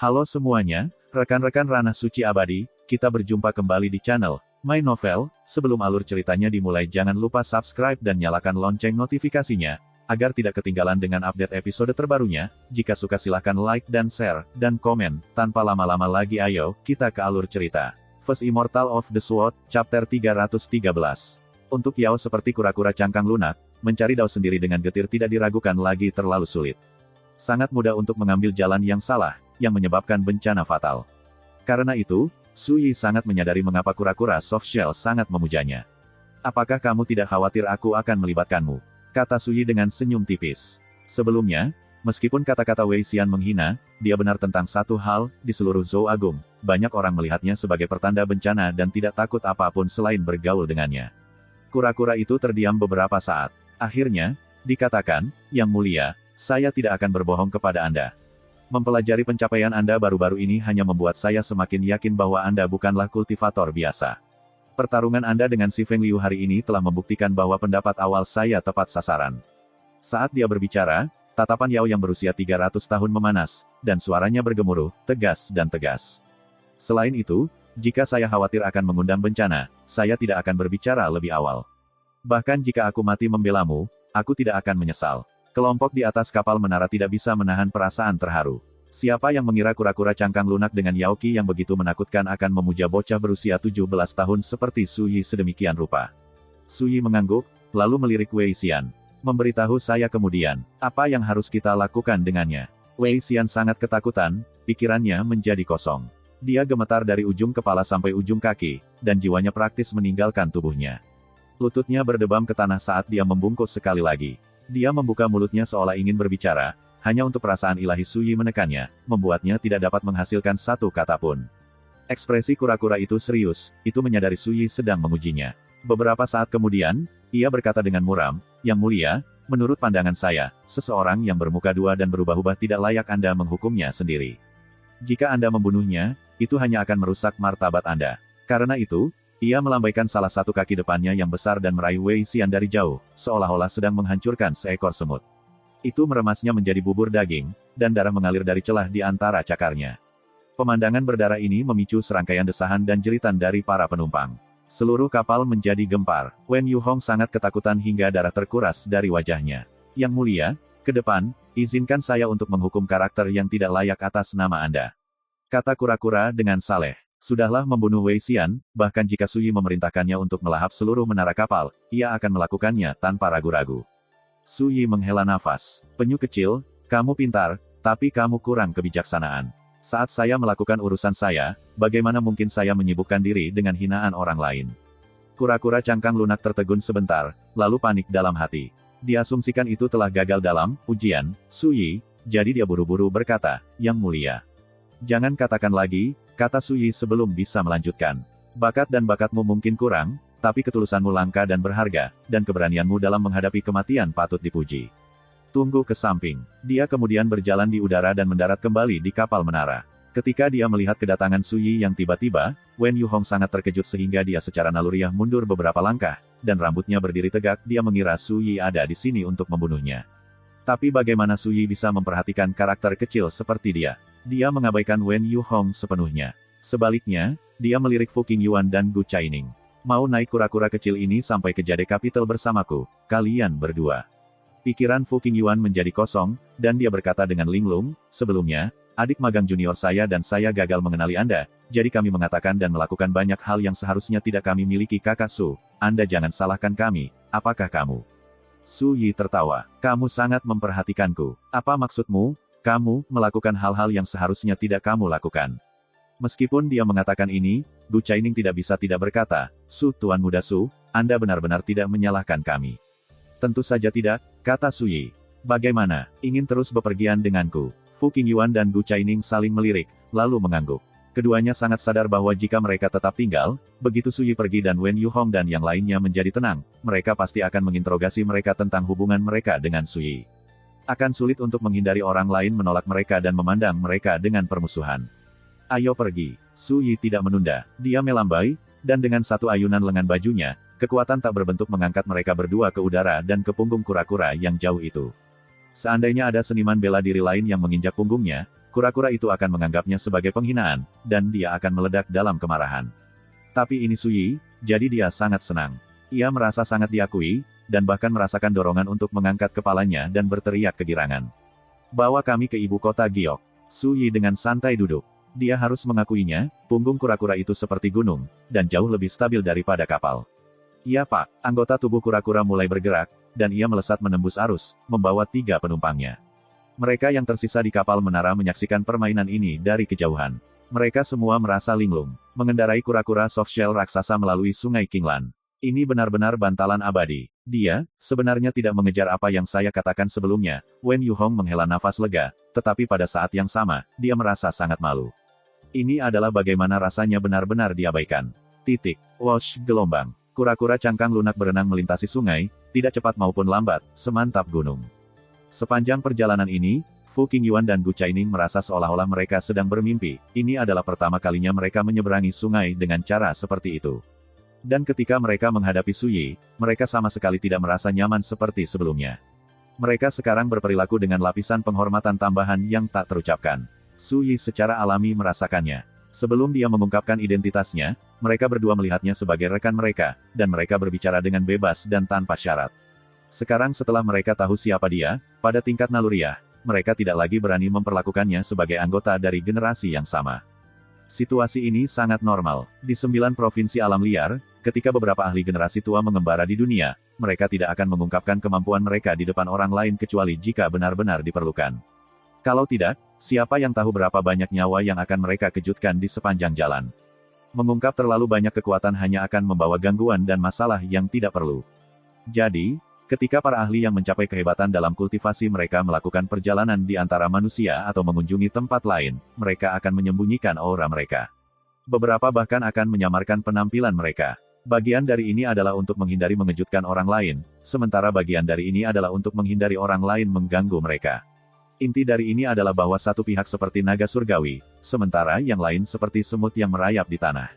Halo semuanya, rekan-rekan Ranah Suci Abadi, kita berjumpa kembali di channel My Novel. Sebelum alur ceritanya dimulai, jangan lupa subscribe dan nyalakan lonceng notifikasinya, agar tidak ketinggalan dengan update episode terbarunya. Jika suka silahkan like dan share, dan komen. Tanpa lama-lama lagi ayo, kita ke alur cerita. First Immortal of the Sword, Chapter 313. Untuk Yao seperti kura-kura cangkang lunak, mencari Dao sendiri dengan getir tidak diragukan lagi terlalu sulit. Sangat mudah untuk mengambil jalan yang salah, yang menyebabkan bencana fatal. Karena itu, Su Yi sangat menyadari mengapa kura-kura soft shell sangat memujanya. Apakah kamu tidak khawatir aku akan melibatkanmu? Kata Su Yi dengan senyum tipis. Sebelumnya, meskipun kata-kata Wei Xian menghina, dia benar tentang satu hal, di seluruh Zhou Agung, banyak orang melihatnya sebagai pertanda bencana dan tidak takut apapun selain bergaul dengannya. Kura-kura itu terdiam beberapa saat. Akhirnya, dikatakan, Yang Mulia, saya tidak akan berbohong kepada Anda. Mempelajari pencapaian Anda baru-baru ini hanya membuat saya semakin yakin bahwa Anda bukanlah kultivator biasa. Pertarungan Anda dengan si Feng Liu hari ini telah membuktikan bahwa pendapat awal saya tepat sasaran. Saat dia berbicara, tatapan Yao yang berusia 300 tahun memanas, dan suaranya bergemuruh, tegas dan tegas. Selain itu, jika saya khawatir akan mengundang bencana, saya tidak akan berbicara lebih awal. Bahkan jika aku mati membelamu, aku tidak akan menyesal. Kelompok di atas kapal menara tidak bisa menahan perasaan terharu. Siapa yang mengira kura-kura cangkang lunak dengan Yaoki yang begitu menakutkan akan memuja bocah berusia 17 tahun seperti Su Yi sedemikian rupa. Su Yi mengangguk, lalu melirik Wei Xian. Memberitahu saya kemudian, apa yang harus kita lakukan dengannya? Wei Xian sangat ketakutan, pikirannya menjadi kosong. Dia gemetar dari ujung kepala sampai ujung kaki, dan jiwanya praktis meninggalkan tubuhnya. Lututnya berdebam ke tanah saat dia membungkuk sekali lagi. Dia membuka mulutnya seolah ingin berbicara, hanya untuk perasaan ilahi Su Yi menekannya, membuatnya tidak dapat menghasilkan satu kata pun. Ekspresi kura-kura itu serius, itu menyadari Su Yi sedang mengujinya. Beberapa saat kemudian, ia berkata dengan muram, Yang Mulia, menurut pandangan saya, seseorang yang bermuka dua dan berubah-ubah tidak layak Anda menghukumnya sendiri. Jika Anda membunuhnya, itu hanya akan merusak martabat Anda. Karena itu, ia melambaikan salah satu kaki depannya yang besar dan meraih Wei Xian dari jauh, seolah-olah sedang menghancurkan seekor semut. Itu meremasnya menjadi bubur daging, dan darah mengalir dari celah di antara cakarnya. Pemandangan berdarah ini memicu serangkaian desahan dan jeritan dari para penumpang. Seluruh kapal menjadi gempar. Wen Yu Hong sangat ketakutan hingga darah terkuras dari wajahnya. Yang Mulia, ke depan, izinkan saya untuk menghukum karakter yang tidak layak atas nama Anda. Kata kura-kura dengan saleh. Sudahlah membunuh Wei Xian, bahkan jika Su Yi memerintahkannya untuk melahap seluruh menara kapal, ia akan melakukannya tanpa ragu-ragu. Su Yi menghela nafas. Penyu kecil, kamu pintar, tapi kamu kurang kebijaksanaan. Saat saya melakukan urusan saya, bagaimana mungkin saya menyibukkan diri dengan hinaan orang lain? Kura-kura cangkang lunak tertegun sebentar, lalu panik dalam hati. Diasumsikan itu telah gagal dalam ujian, Su Yi, jadi dia buru-buru berkata, Yang Mulia. Jangan katakan lagi, kata Su Yi sebelum bisa melanjutkan. Bakat dan bakatmu mungkin kurang, tapi ketulusanmu langka dan berharga, dan keberanianmu dalam menghadapi kematian patut dipuji. Tunggu ke samping. Dia kemudian berjalan di udara dan mendarat kembali di kapal menara. Ketika dia melihat kedatangan Su Yi yang tiba-tiba, Wen Yu Hong sangat terkejut sehingga dia secara naluriah mundur beberapa langkah, dan rambutnya berdiri tegak. Dia mengira Su Yi ada di sini untuk membunuhnya. Tapi bagaimana Su Yi bisa memperhatikan karakter kecil seperti dia? Dia mengabaikan Wen Yu Hong sepenuhnya. Sebaliknya, dia melirik Fu Qingyuan dan Gu Chaining. Mau naik kura-kura kecil ini sampai ke Jade Capital bersamaku, kalian berdua. Pikiran Fu Qingyuan menjadi kosong, dan dia berkata dengan linglung, sebelumnya, adik magang junior saya dan saya gagal mengenali Anda, jadi kami mengatakan dan melakukan banyak hal yang seharusnya tidak kami miliki kakak Su. Anda jangan salahkan kami, apakah kamu? Su Yi tertawa. Kamu sangat memperhatikanku. Apa maksudmu? Kamu melakukan hal-hal yang seharusnya tidak kamu lakukan. Meskipun dia mengatakan ini, Gu Chaining tidak bisa tidak berkata, Su Tuan Muda Su, Anda benar-benar tidak menyalahkan kami. Tentu saja tidak, kata Su Yi. Bagaimana, ingin terus bepergian denganku? Fu Qingyuan dan Gu Chaining saling melirik, lalu mengangguk. Keduanya sangat sadar bahwa jika mereka tetap tinggal, begitu Su Yi pergi dan Wen Yu Hong dan yang lainnya menjadi tenang, mereka pasti akan menginterogasi mereka tentang hubungan mereka dengan Su Yi. Akan sulit untuk menghindari orang lain menolak mereka dan memandang mereka dengan permusuhan. Ayo pergi. Su Yi tidak menunda. Dia melambai, dan dengan satu ayunan lengan bajunya, kekuatan tak berbentuk mengangkat mereka berdua ke udara dan ke punggung kura-kura yang jauh itu. Seandainya ada seniman bela diri lain yang menginjak punggungnya, kura-kura itu akan menganggapnya sebagai penghinaan, dan dia akan meledak dalam kemarahan. Tapi ini Suyi, jadi dia sangat senang. Ia merasa sangat diakui, dan bahkan merasakan dorongan untuk mengangkat kepalanya dan berteriak kegirangan. Bawa kami ke ibu kota Giok. Suyi dengan santai duduk. Dia harus mengakuinya, punggung kura-kura itu seperti gunung, dan jauh lebih stabil daripada kapal. Iya Pak, anggota tubuh kura-kura mulai bergerak, dan ia melesat menembus arus, membawa 3 penumpangnya. Mereka yang tersisa di kapal menara menyaksikan permainan ini dari kejauhan. Mereka semua merasa linglung, mengendarai kura-kura softshell raksasa melalui sungai Kinglan. Ini benar-benar bantalan abadi. Dia, sebenarnya tidak mengejar apa yang saya katakan sebelumnya. Wen Yuhong menghela nafas lega, tetapi pada saat yang sama, dia merasa sangat malu. Ini adalah bagaimana rasanya benar-benar diabaikan. Wash, gelombang. Kura-kura cangkang lunak berenang melintasi sungai, tidak cepat maupun lambat, semantap gunung. Sepanjang perjalanan ini, Fu Qingyuan dan Gu Chaining merasa seolah-olah mereka sedang bermimpi. Ini adalah pertama kalinya mereka menyeberangi sungai dengan cara seperti itu. Dan ketika mereka menghadapi Suyi, mereka sama sekali tidak merasa nyaman seperti sebelumnya. Mereka sekarang berperilaku dengan lapisan penghormatan tambahan yang tak terucapkan. Suyi secara alami merasakannya. Sebelum dia mengungkapkan identitasnya, mereka berdua melihatnya sebagai rekan mereka, dan mereka berbicara dengan bebas dan tanpa syarat. Sekarang setelah mereka tahu siapa dia, pada tingkat naluriah, mereka tidak lagi berani memperlakukannya sebagai anggota dari generasi yang sama. Situasi ini sangat normal. Di 9 provinsi alam liar, ketika beberapa ahli generasi tua mengembara di dunia, mereka tidak akan mengungkapkan kemampuan mereka di depan orang lain kecuali jika benar-benar diperlukan. Kalau tidak, siapa yang tahu berapa banyak nyawa yang akan mereka kejutkan di sepanjang jalan. Mengungkap terlalu banyak kekuatan hanya akan membawa gangguan dan masalah yang tidak perlu. Jadi, ketika para ahli yang mencapai kehebatan dalam kultivasi mereka melakukan perjalanan di antara manusia atau mengunjungi tempat lain, mereka akan menyembunyikan aura mereka. Beberapa bahkan akan menyamarkan penampilan mereka. Bagian dari ini adalah untuk menghindari mengejutkan orang lain, sementara bagian dari ini adalah untuk menghindari orang lain mengganggu mereka. Inti dari ini adalah bahwa satu pihak seperti naga surgawi, sementara yang lain seperti semut yang merayap di tanah.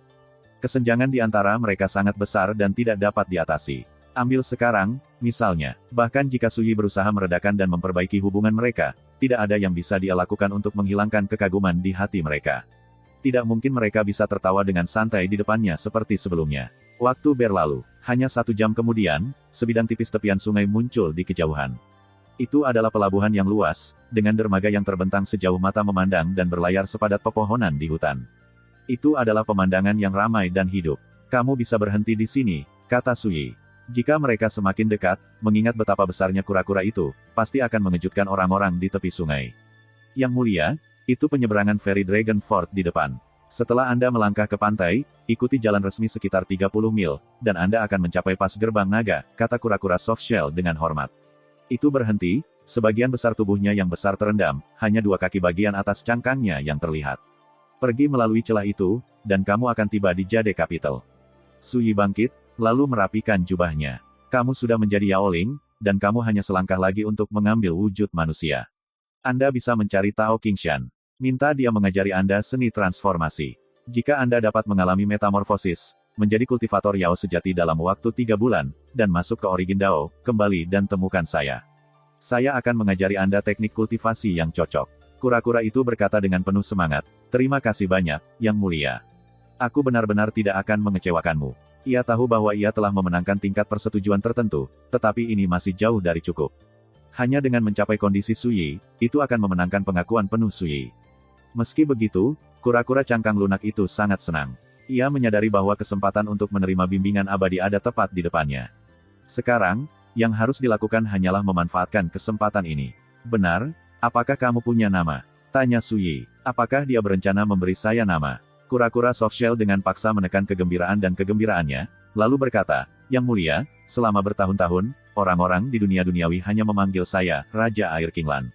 Kesenjangan di antara mereka sangat besar dan tidak dapat diatasi. Ambil sekarang, misalnya, bahkan jika Suyi berusaha meredakan dan memperbaiki hubungan mereka, tidak ada yang bisa dia lakukan untuk menghilangkan kekaguman di hati mereka. Tidak mungkin mereka bisa tertawa dengan santai di depannya seperti sebelumnya. Waktu berlalu, hanya 1 jam kemudian, sebidang tipis tepian sungai muncul di kejauhan. Itu adalah pelabuhan yang luas, dengan dermaga yang terbentang sejauh mata memandang dan berlayar sepadat pepohonan di hutan. Itu adalah pemandangan yang ramai dan hidup. Kamu bisa berhenti di sini, kata Suyi. Jika mereka semakin dekat, mengingat betapa besarnya kura-kura itu, pasti akan mengejutkan orang-orang di tepi sungai. Yang mulia, itu penyeberangan Fairy Dragon Fort di depan. Setelah Anda melangkah ke pantai, ikuti jalan resmi sekitar 30 mil, dan Anda akan mencapai pas gerbang naga, kata kura-kura softshell dengan hormat. Itu berhenti, sebagian besar tubuhnya yang besar terendam, hanya 2 kaki bagian atas cangkangnya yang terlihat. Pergi melalui celah itu, dan kamu akan tiba di Jade Capital. Suyi bangkit, lalu merapikan jubahnya. Kamu sudah menjadi Yaoling, dan kamu hanya selangkah lagi untuk mengambil wujud manusia. Anda bisa mencari Tao Qingshan. Minta dia mengajari Anda seni transformasi. Jika Anda dapat mengalami metamorfosis, menjadi kultivator Yao sejati dalam waktu 3 bulan, dan masuk ke Origin Dao, kembali dan temukan saya. Saya akan mengajari Anda teknik kultivasi yang cocok. Kura-kura itu berkata dengan penuh semangat, terima kasih banyak, Yang Mulia. Aku benar-benar tidak akan mengecewakanmu. Ia tahu bahwa ia telah memenangkan tingkat persetujuan tertentu, tetapi ini masih jauh dari cukup. Hanya dengan mencapai kondisi Suyi, itu akan memenangkan pengakuan penuh Suyi. Meski begitu, kura-kura cangkang lunak itu sangat senang. Ia menyadari bahwa kesempatan untuk menerima bimbingan abadi ada tepat di depannya. Sekarang, yang harus dilakukan hanyalah memanfaatkan kesempatan ini. Benar, apakah kamu punya nama? Tanya Suyi. Apakah dia berencana memberi saya nama? Kura-kura softshell dengan paksa menekan kegembiraan dan kegembiraannya, lalu berkata, Yang Mulia, selama bertahun-tahun, orang-orang di dunia duniawi hanya memanggil saya, Raja Air Kinglan.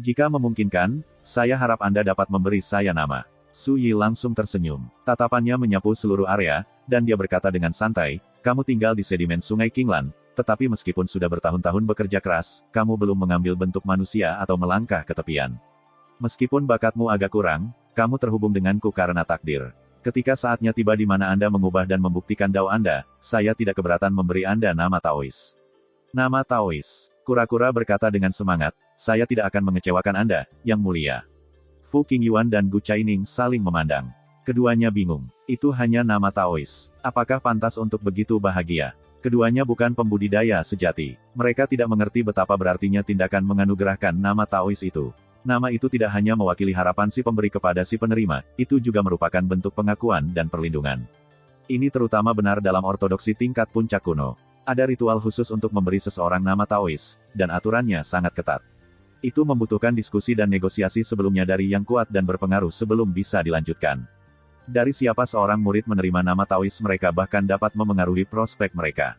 Jika memungkinkan, saya harap Anda dapat memberi saya nama. Suyi langsung tersenyum. Tatapannya menyapu seluruh area, dan dia berkata dengan santai, kamu tinggal di sedimen sungai Kinglan, tetapi meskipun sudah bertahun-tahun bekerja keras, kamu belum mengambil bentuk manusia atau melangkah ke tepian. Meskipun bakatmu agak kurang, kamu terhubung denganku karena takdir. Ketika saatnya tiba di mana Anda mengubah dan membuktikan Dao Anda, saya tidak keberatan memberi Anda nama Taois. Nama Taois. Kura-kura berkata dengan semangat, saya tidak akan mengecewakan Anda, Yang Mulia. Fu Qingyuan dan Gu Chaining saling memandang. Keduanya bingung. Itu hanya nama Taois. Apakah pantas untuk begitu bahagia? Keduanya bukan pembudidaya sejati. Mereka tidak mengerti betapa berartinya tindakan menganugerahkan nama Taois itu. Nama itu tidak hanya mewakili harapan si pemberi kepada si penerima, itu juga merupakan bentuk pengakuan dan perlindungan. Ini terutama benar dalam ortodoksi tingkat puncak kuno. Ada ritual khusus untuk memberi seseorang nama Taois, dan aturannya sangat ketat. Itu membutuhkan diskusi dan negosiasi sebelumnya dari yang kuat dan berpengaruh sebelum bisa dilanjutkan. Dari siapa seorang murid menerima nama Taois mereka bahkan dapat memengaruhi prospek mereka.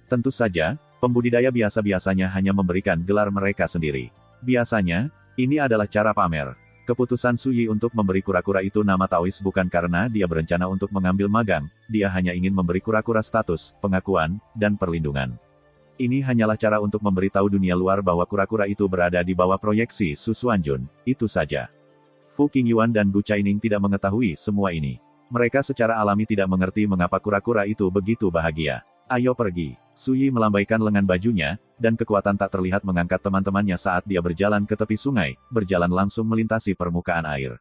Tentu saja, pembudidaya biasa-biasanya hanya memberikan gelar mereka sendiri. Biasanya, ini adalah cara pamer. Keputusan Su Yi untuk memberi kura-kura itu nama Taois bukan karena dia berencana untuk mengambil magang, dia hanya ingin memberi kura-kura status, pengakuan, dan perlindungan. Ini hanyalah cara untuk memberitahu dunia luar bahwa kura-kura itu berada di bawah proyeksi Su Xuanjun, itu saja. Fu Qingyuan dan Gu Chaining tidak mengetahui semua ini. Mereka secara alami tidak mengerti mengapa kura-kura itu begitu bahagia. Ayo pergi. Su Yi melambaikan lengan bajunya, dan kekuatan tak terlihat mengangkat teman-temannya saat dia berjalan ke tepi sungai, berjalan langsung melintasi permukaan air.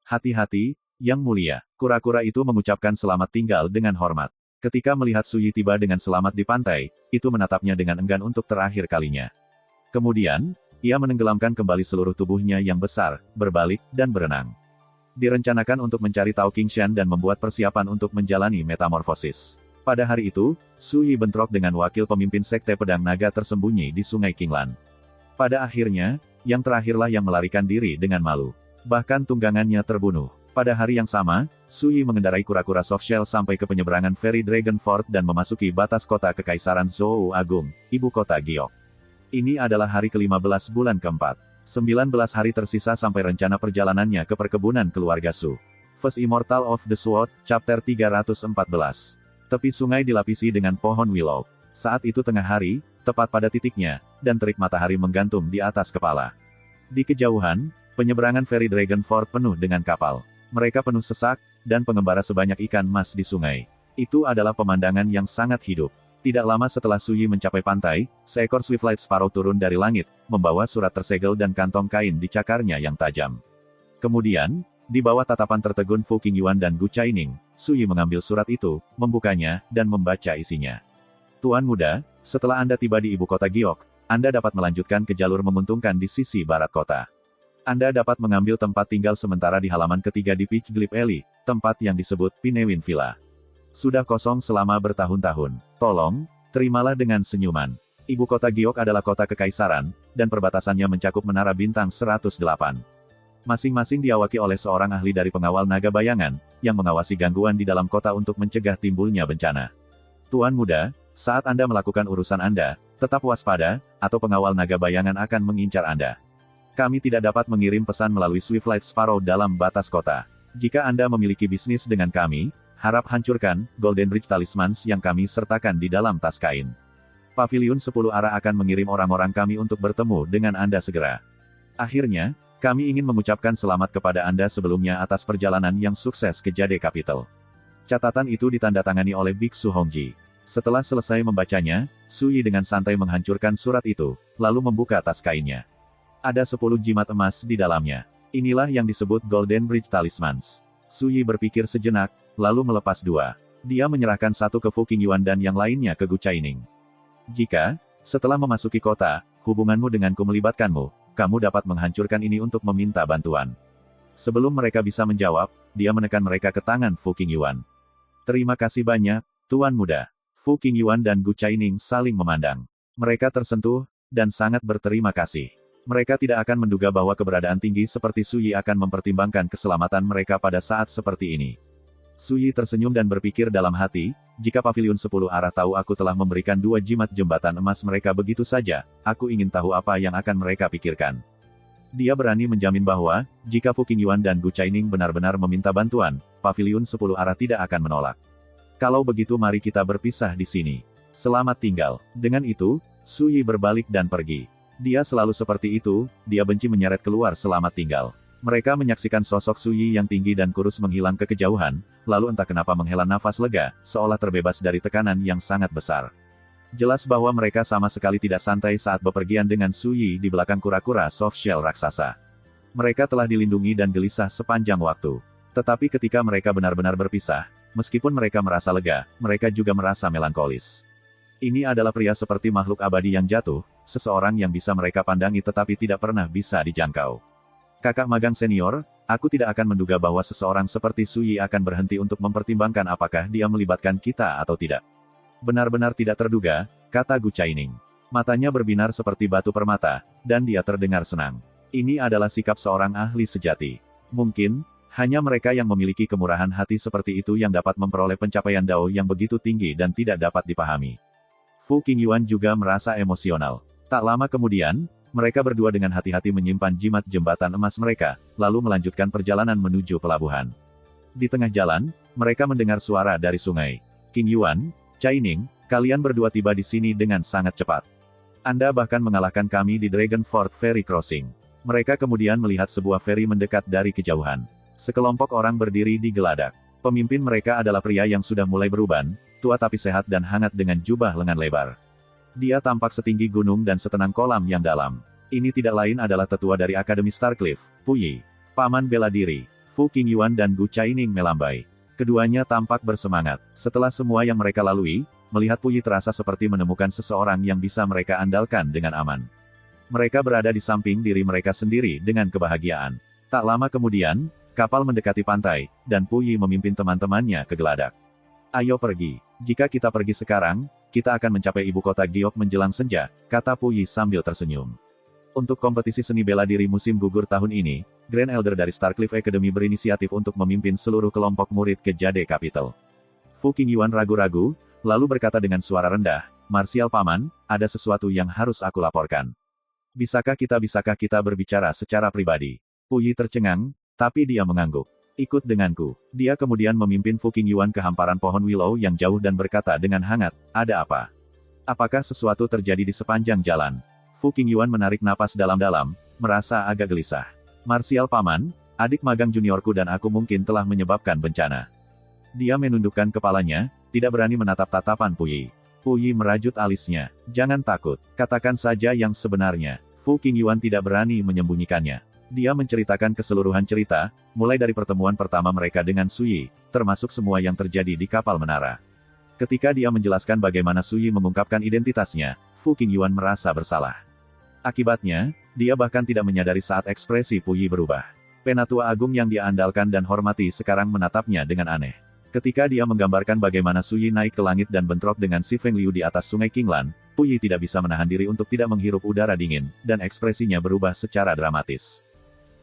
Hati-hati, Yang Mulia. Kura-kura itu mengucapkan selamat tinggal dengan hormat. Ketika melihat Su Yi tiba dengan selamat di pantai, itu menatapnya dengan enggan untuk terakhir kalinya. Kemudian, ia menenggelamkan kembali seluruh tubuhnya yang besar, berbalik, dan berenang. Direncanakan untuk mencari Tao Qingshan dan membuat persiapan untuk menjalani metamorfosis. Pada hari itu, Su Yi bentrok dengan wakil pemimpin sekte pedang naga tersembunyi di Sungai Qinglan. Pada akhirnya, yang terakhirlah yang melarikan diri dengan malu. Bahkan tunggangannya terbunuh. Pada hari yang sama, Su Yi mengendarai kura-kura softshell sampai ke penyeberangan feri Dragon Fort dan memasuki batas kota Kekaisaran Zhou Agung, ibu kota Giok. Ini adalah hari ke-15 bulan keempat. 19 hari tersisa sampai rencana perjalanannya ke perkebunan keluarga Su. First Immortal of the Sword, Chapter 314. Tepi sungai dilapisi dengan pohon willow. Saat itu tengah hari, tepat pada titiknya, dan terik matahari menggantung di atas kepala. Di kejauhan, penyeberangan feri Dragon Fort penuh dengan kapal. Mereka penuh sesak, dan pengembara sebanyak ikan mas di sungai. Itu adalah pemandangan yang sangat hidup. Tidak lama setelah Su Yi mencapai pantai, seekor Swiftlight Sparrow turun dari langit, membawa surat tersegel dan kantong kain di cakarnya yang tajam. Kemudian, di bawah tatapan tertegun Fu Qingyuan dan Gu Chaining, Su Yi mengambil surat itu, membukanya, dan membaca isinya. Tuan muda, setelah Anda tiba di ibu kota Giok, Anda dapat melanjutkan ke jalur menguntungkan di sisi barat kota. Anda dapat mengambil tempat tinggal sementara di halaman ketiga di Peachglip Alley, tempat yang disebut Pinewin Villa. Sudah kosong selama bertahun-tahun. Tolong, terimalah dengan senyuman. Ibu kota Giok adalah kota kekaisaran, dan perbatasannya mencakup menara bintang 108. Masing-masing diawaki oleh seorang ahli dari pengawal naga bayangan, yang mengawasi gangguan di dalam kota untuk mencegah timbulnya bencana. Tuan muda, saat Anda melakukan urusan Anda, tetap waspada, atau pengawal naga bayangan akan mengincar Anda. Kami tidak dapat mengirim pesan melalui Swiftlight Sparrow dalam batas kota. Jika Anda memiliki bisnis dengan kami, harap hancurkan Golden Bridge Talismans yang kami sertakan di dalam tas kain. Paviliun 10 arah akan mengirim orang-orang kami untuk bertemu dengan Anda segera. Akhirnya, kami ingin mengucapkan selamat kepada Anda sebelumnya atas perjalanan yang sukses ke Jade Capital. Catatan itu ditandatangani oleh Biksu Hongji. Setelah selesai membacanya, Su Yi dengan santai menghancurkan surat itu, lalu membuka tas kainnya. Ada 10 jimat emas di dalamnya. Inilah yang disebut Golden Bridge Talismans. Su Yi berpikir sejenak, lalu melepas 2. Dia menyerahkan satu ke Fu Qingyuan dan yang lainnya ke Gu Chaining. Jika, setelah memasuki kota, hubunganmu denganku melibatkanmu, kamu dapat menghancurkan ini untuk meminta bantuan. Sebelum mereka bisa menjawab, dia menekan mereka ke tangan Fu Qingyuan. Terima kasih banyak, Tuan Muda. Fu Qingyuan dan Gu Chaining saling memandang. Mereka tersentuh, dan sangat berterima kasih. Mereka tidak akan menduga bahwa keberadaan tinggi seperti Su Yi akan mempertimbangkan keselamatan mereka pada saat seperti ini. Su Yi tersenyum dan berpikir dalam hati, jika Paviliun 10 arah tahu aku telah memberikan 2 jimat jembatan emas mereka begitu saja, aku ingin tahu apa yang akan mereka pikirkan. Dia berani menjamin bahwa, jika Fu Qingyuan dan Gu Chaining benar-benar meminta bantuan, Paviliun 10 arah tidak akan menolak. Kalau begitu mari kita berpisah di sini. Selamat tinggal. Dengan itu, Su Yi berbalik dan pergi. Dia selalu seperti itu, dia benci menyeret keluar selamat tinggal. Mereka menyaksikan sosok Su Yi yang tinggi dan kurus menghilang ke kejauhan, lalu entah kenapa menghela nafas lega, seolah terbebas dari tekanan yang sangat besar. Jelas bahwa mereka sama sekali tidak santai saat bepergian dengan Su Yi di belakang kura-kura softshell raksasa. Mereka telah dilindungi dan gelisah sepanjang waktu. Tetapi ketika mereka benar-benar berpisah, meskipun mereka merasa lega, mereka juga merasa melankolis. Ini adalah pria seperti makhluk abadi yang jatuh, seseorang yang bisa mereka pandangi tetapi tidak pernah bisa dijangkau. Kakak magang senior, aku tidak akan menduga bahwa seseorang seperti Suyi akan berhenti untuk mempertimbangkan apakah dia melibatkan kita atau tidak. Benar-benar tidak terduga, kata Gu Chaining. Matanya berbinar seperti batu permata, dan dia terdengar senang. Ini adalah sikap seorang ahli sejati. Mungkin, hanya mereka yang memiliki kemurahan hati seperti itu yang dapat memperoleh pencapaian Dao yang begitu tinggi dan tidak dapat dipahami. Fu Qingyuan juga merasa emosional. Tak lama kemudian, mereka berdua dengan hati-hati menyimpan jimat jembatan emas mereka, lalu melanjutkan perjalanan menuju pelabuhan. Di tengah jalan, mereka mendengar suara dari sungai. Qingyuan, Chaining, kalian berdua tiba di sini dengan sangat cepat. Anda bahkan mengalahkan kami di Dragonford Ferry Crossing. Mereka kemudian melihat sebuah feri mendekat dari kejauhan. Sekelompok orang berdiri di geladak. Pemimpin mereka adalah pria yang sudah mulai beruban, tua tapi sehat dan hangat dengan jubah lengan lebar. Dia tampak setinggi gunung dan setenang kolam yang dalam. Ini tidak lain adalah tetua dari Akademi Starcliff, Pu Yi. Paman bela diri, Fu Qingyuan dan Gu Chaining melambai. Keduanya tampak bersemangat. Setelah semua yang mereka lalui, melihat Pu Yi terasa seperti menemukan seseorang yang bisa mereka andalkan dengan aman. Mereka berada di samping diri mereka sendiri dengan kebahagiaan. Tak lama kemudian, kapal mendekati pantai, dan Pu Yi memimpin teman-temannya ke geladak. Ayo pergi. Jika kita pergi sekarang, kita akan mencapai ibu kota Giok menjelang senja, kata Pu Yi sambil tersenyum. Untuk kompetisi seni bela diri musim gugur tahun ini, Grand Elder dari Starcliff Academy berinisiatif untuk memimpin seluruh kelompok murid ke Jade Capital. Fu Qingyuan ragu-ragu, lalu berkata dengan suara rendah, "Marsial Paman, ada sesuatu yang harus aku laporkan. Bisakah kita berbicara secara pribadi?" Pu Yi tercengang, tapi dia mengangguk. "Ikut denganku." Dia kemudian memimpin Fu Qingyuan ke hamparan pohon willow yang jauh dan berkata dengan hangat, "Ada apa? Apakah sesuatu terjadi di sepanjang jalan?" Fu Qingyuan menarik napas dalam-dalam, merasa agak gelisah. "Marsial Paman, adik magang juniorku dan aku mungkin telah menyebabkan bencana." Dia menundukkan kepalanya, tidak berani menatap tatapan Pu Yi. Pu Yi merajut alisnya. "Jangan takut, katakan saja yang sebenarnya." Fu Qingyuan tidak berani menyembunyikannya. Dia menceritakan keseluruhan cerita, mulai dari pertemuan pertama mereka dengan Suyi, termasuk semua yang terjadi di kapal menara. Ketika dia menjelaskan bagaimana Suyi mengungkapkan identitasnya, Fu Qingyuan merasa bersalah. Akibatnya, dia bahkan tidak menyadari saat ekspresi Pu Yi berubah. Penatua agung yang dia andalkan dan hormati sekarang menatapnya dengan aneh. Ketika dia menggambarkan bagaimana Suyi naik ke langit dan bentrok dengan si Feng Liu di atas sungai Qinglan, Pu Yi tidak bisa menahan diri untuk tidak menghirup udara dingin, dan ekspresinya berubah secara dramatis.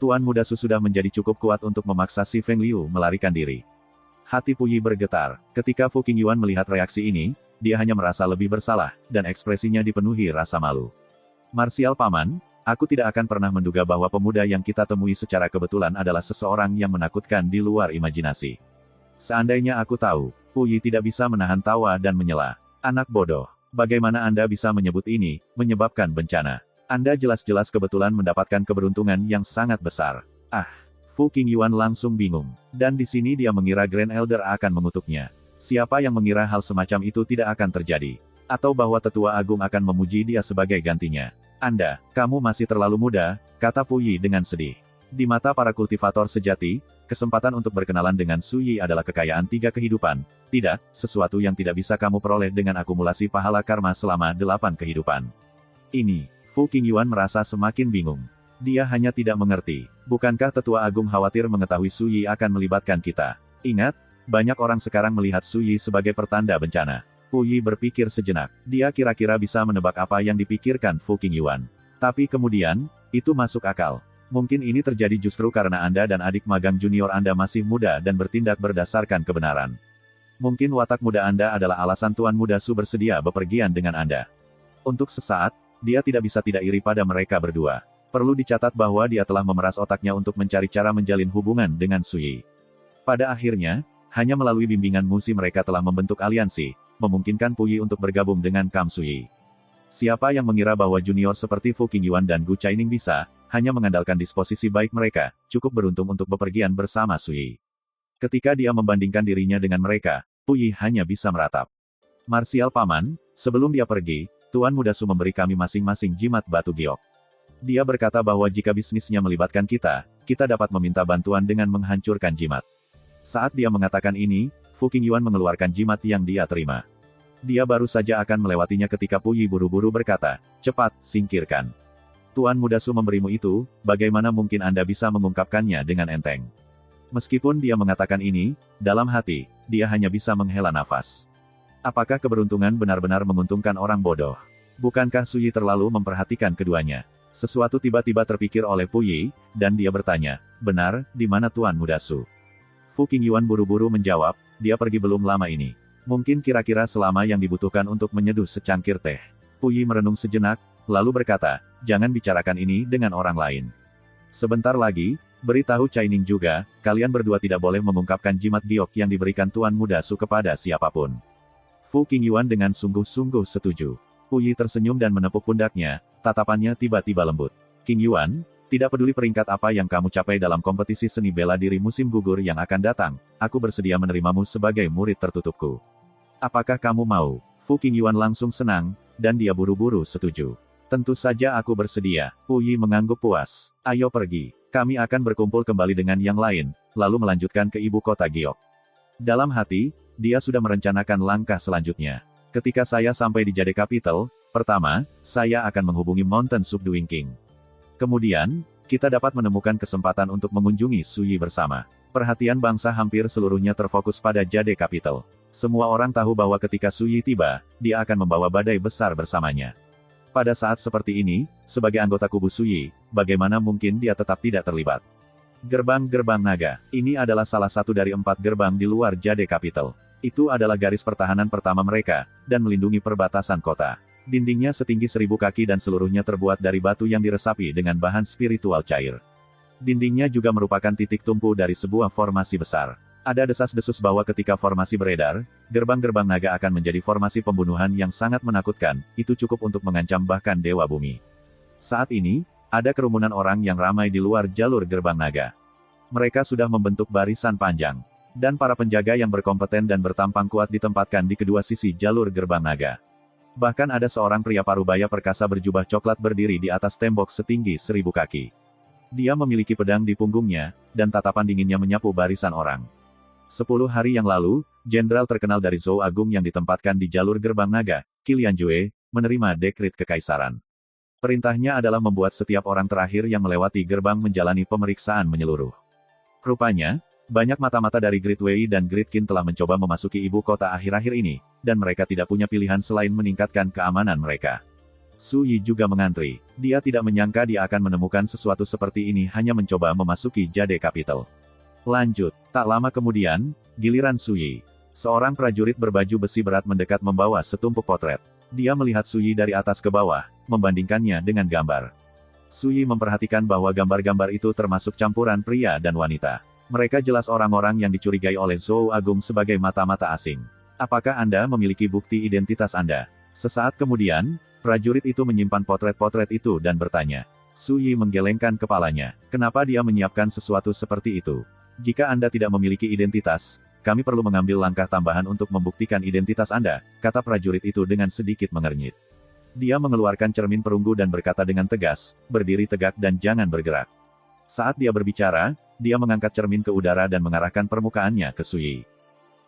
Tuan Muda Su sudah menjadi cukup kuat untuk memaksa si Feng Liu melarikan diri. Hati Pu Yi bergetar. Ketika Fu Qingyuan melihat reaksi ini, dia hanya merasa lebih bersalah, dan ekspresinya dipenuhi rasa malu. "Marsial Paman, aku tidak akan pernah menduga bahwa pemuda yang kita temui secara kebetulan adalah seseorang yang menakutkan di luar imajinasi. Seandainya aku tahu," Pu Yi tidak bisa menahan tawa dan menyela. "Anak bodoh. Bagaimana Anda bisa menyebut ini, menyebabkan bencana? Anda jelas-jelas kebetulan mendapatkan keberuntungan yang sangat besar." Ah! Fu Qingyuan langsung bingung. Dan di sini dia mengira Grand Elder akan mengutuknya. Siapa yang mengira hal semacam itu tidak akan terjadi? Atau bahwa tetua agung akan memuji dia sebagai gantinya? Kamu masih terlalu muda, kata Pu Yi dengan sedih. Di mata para kultivator sejati, kesempatan untuk berkenalan dengan Su Yi adalah kekayaan 3 kehidupan, tidak, sesuatu yang tidak bisa kamu peroleh dengan akumulasi pahala karma selama 8 kehidupan. Ini, Fu Qingyuan merasa semakin bingung. Dia hanya tidak mengerti. Bukankah tetua agung khawatir mengetahui Su Yi akan melibatkan kita? Ingat, banyak orang sekarang melihat Su Yi sebagai pertanda bencana. Pu Yi berpikir sejenak. Dia kira-kira bisa menebak apa yang dipikirkan Fu Qingyuan. Tapi kemudian, itu masuk akal. Mungkin ini terjadi justru karena Anda dan adik magang junior Anda masih muda dan bertindak berdasarkan kebenaran. Mungkin watak muda Anda adalah alasan Tuan Muda Su bersedia bepergian dengan Anda. Untuk sesaat, dia tidak bisa tidak iri pada mereka berdua. Perlu dicatat bahwa dia telah memeras otaknya untuk mencari cara menjalin hubungan dengan Su Yi. Pada akhirnya, hanya melalui bimbingan Musi mereka telah membentuk aliansi, memungkinkan Pu Yi untuk bergabung dengan Kam Su Yi. Siapa yang mengira bahwa junior seperti Fu Qingyuan dan Gu Chaining bisa, hanya mengandalkan disposisi baik mereka, cukup beruntung untuk bepergian bersama Su Yi. Ketika dia membandingkan dirinya dengan mereka, Pu Yi hanya bisa meratap. Marsial Paman, sebelum dia pergi, Tuan Muda Su memberi kami masing-masing jimat batu giok. Dia berkata bahwa jika bisnisnya melibatkan kita dapat meminta bantuan dengan menghancurkan jimat. Saat dia mengatakan ini, Fu Qingyuan mengeluarkan jimat yang dia terima. Dia baru saja akan melewatinya ketika Puyi buru-buru berkata, "Cepat, singkirkan. Tuan Muda Su memberimu itu, bagaimana mungkin Anda bisa mengungkapkannya dengan enteng?" Meskipun dia mengatakan ini, dalam hati, dia hanya bisa menghela nafas. Apakah keberuntungan benar-benar menguntungkan orang bodoh? Bukankah Suyi terlalu memperhatikan keduanya? Sesuatu tiba-tiba terpikir oleh Puyi, dan dia bertanya, "Benar, di mana Tuan Muda Su?" Fu Qingyuan buru-buru menjawab, "Dia pergi belum lama ini. Mungkin kira-kira selama yang dibutuhkan untuk menyeduh secangkir teh." Puyi merenung sejenak, lalu berkata, "Jangan bicarakan ini dengan orang lain. Sebentar lagi, beritahu Chaining juga, kalian berdua tidak boleh mengungkapkan jimat giok yang diberikan Tuan Muda Su kepada siapapun." Fu Qingyuan dengan sungguh-sungguh setuju. Puyi tersenyum dan menepuk pundaknya, tatapannya tiba-tiba lembut. "Qingyuan, tidak peduli peringkat apa yang kamu capai dalam kompetisi seni bela diri musim gugur yang akan datang, aku bersedia menerimamu sebagai murid tertutupku. Apakah kamu mau?" Fu Qingyuan langsung senang, dan dia buru-buru setuju. "Tentu saja aku bersedia." Puyi mengangguk puas. "Ayo pergi. Kami akan berkumpul kembali dengan yang lain, lalu melanjutkan ke ibu kota Giok." Dalam hati, dia sudah merencanakan langkah selanjutnya. "Ketika saya sampai di Jade Capital, pertama, saya akan menghubungi Mountain Subduing King. Kemudian, kita dapat menemukan kesempatan untuk mengunjungi Suyi bersama." Perhatian bangsa hampir seluruhnya terfokus pada Jade Capital. Semua orang tahu bahwa ketika Suyi tiba, dia akan membawa badai besar bersamanya. Pada saat seperti ini, sebagai anggota kubu Suyi, bagaimana mungkin dia tetap tidak terlibat? Gerbang-gerbang naga. Ini adalah salah satu dari 4 gerbang di luar Jade Capital. Itu adalah garis pertahanan pertama mereka, dan melindungi perbatasan kota. Dindingnya setinggi 1000 kaki dan seluruhnya terbuat dari batu yang diresapi dengan bahan spiritual cair. Dindingnya juga merupakan titik tumpu dari sebuah formasi besar. Ada desas-desus bahwa ketika formasi beredar, gerbang-gerbang naga akan menjadi formasi pembunuhan yang sangat menakutkan, itu cukup untuk mengancam bahkan Dewa Bumi. Saat ini, ada kerumunan orang yang ramai di luar jalur gerbang naga. Mereka sudah membentuk barisan panjang. Dan para penjaga yang berkompeten dan bertampang kuat ditempatkan di kedua sisi jalur gerbang naga. Bahkan ada seorang pria parubaya perkasa berjubah coklat berdiri di atas tembok setinggi 1000 kaki. Dia memiliki pedang di punggungnya, dan tatapan dinginnya menyapu barisan orang. 10 hari yang lalu, jenderal terkenal dari Zhou Agung yang ditempatkan di jalur gerbang naga, Qilian Jue, menerima dekrit kekaisaran. Perintahnya adalah membuat setiap orang terakhir yang melewati gerbang menjalani pemeriksaan menyeluruh. Rupanya, banyak mata-mata dari Great Wei dan Great Qin telah mencoba memasuki ibu kota akhir-akhir ini, dan mereka tidak punya pilihan selain meningkatkan keamanan mereka. Su Yi juga mengantri. Dia tidak menyangka dia akan menemukan sesuatu seperti ini hanya mencoba memasuki Jade Capital. Lanjut, tak lama kemudian, giliran Su Yi. Seorang prajurit berbaju besi berat mendekat membawa setumpuk potret. Dia melihat Su Yi dari atas ke bawah, membandingkannya dengan gambar. Su Yi memperhatikan bahwa gambar-gambar itu termasuk campuran pria dan wanita. Mereka jelas orang-orang yang dicurigai oleh Zhou Agung sebagai mata-mata asing. "Apakah Anda memiliki bukti identitas Anda?" Sesaat kemudian, prajurit itu menyimpan potret-potret itu dan bertanya. Su Yi menggelengkan kepalanya. Kenapa dia menyiapkan sesuatu seperti itu? "Jika Anda tidak memiliki identitas, kami perlu mengambil langkah tambahan untuk membuktikan identitas Anda," kata prajurit itu dengan sedikit mengernyit. Dia mengeluarkan cermin perunggu dan berkata dengan tegas, "Berdiri tegak dan jangan bergerak." Saat dia berbicara, dia mengangkat cermin ke udara dan mengarahkan permukaannya ke Su Yi.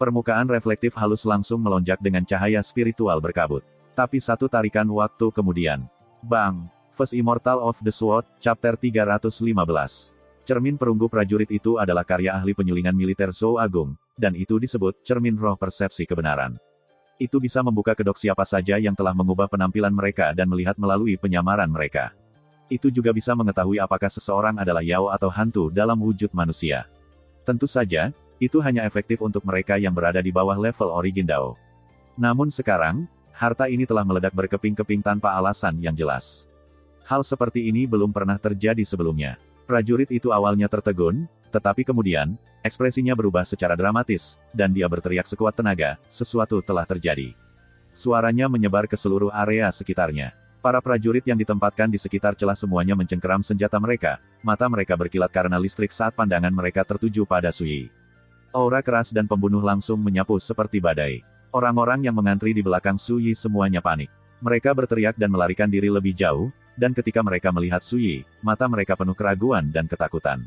Permukaan reflektif halus langsung melonjak dengan cahaya spiritual berkabut. Tapi satu tarikan waktu kemudian. Bang! First Immortal of the Sword, Chapter 315. Cermin perunggu prajurit itu adalah karya ahli penyulingan militer Zhou Agung, dan itu disebut cermin roh persepsi kebenaran. Itu bisa membuka kedok siapa saja yang telah mengubah penampilan mereka dan melihat melalui penyamaran mereka. Itu juga bisa mengetahui apakah seseorang adalah Yao atau hantu dalam wujud manusia. Tentu saja, itu hanya efektif untuk mereka yang berada di bawah level Origin Dao. Namun sekarang, harta ini telah meledak berkeping-keping tanpa alasan yang jelas. Hal seperti ini belum pernah terjadi sebelumnya. Prajurit itu awalnya tertegun, tetapi kemudian, ekspresinya berubah secara dramatis, dan dia berteriak sekuat tenaga, sesuatu telah terjadi. Suaranya menyebar ke seluruh area sekitarnya. Para prajurit yang ditempatkan di sekitar celah semuanya mencengkeram senjata mereka, mata mereka berkilat karena listrik saat pandangan mereka tertuju pada Su Yi. Aura keras dan pembunuh langsung menyapu seperti badai. Orang-orang yang mengantri di belakang Su Yi semuanya panik. Mereka berteriak dan melarikan diri lebih jauh, dan ketika mereka melihat Suyi, mata mereka penuh keraguan dan ketakutan.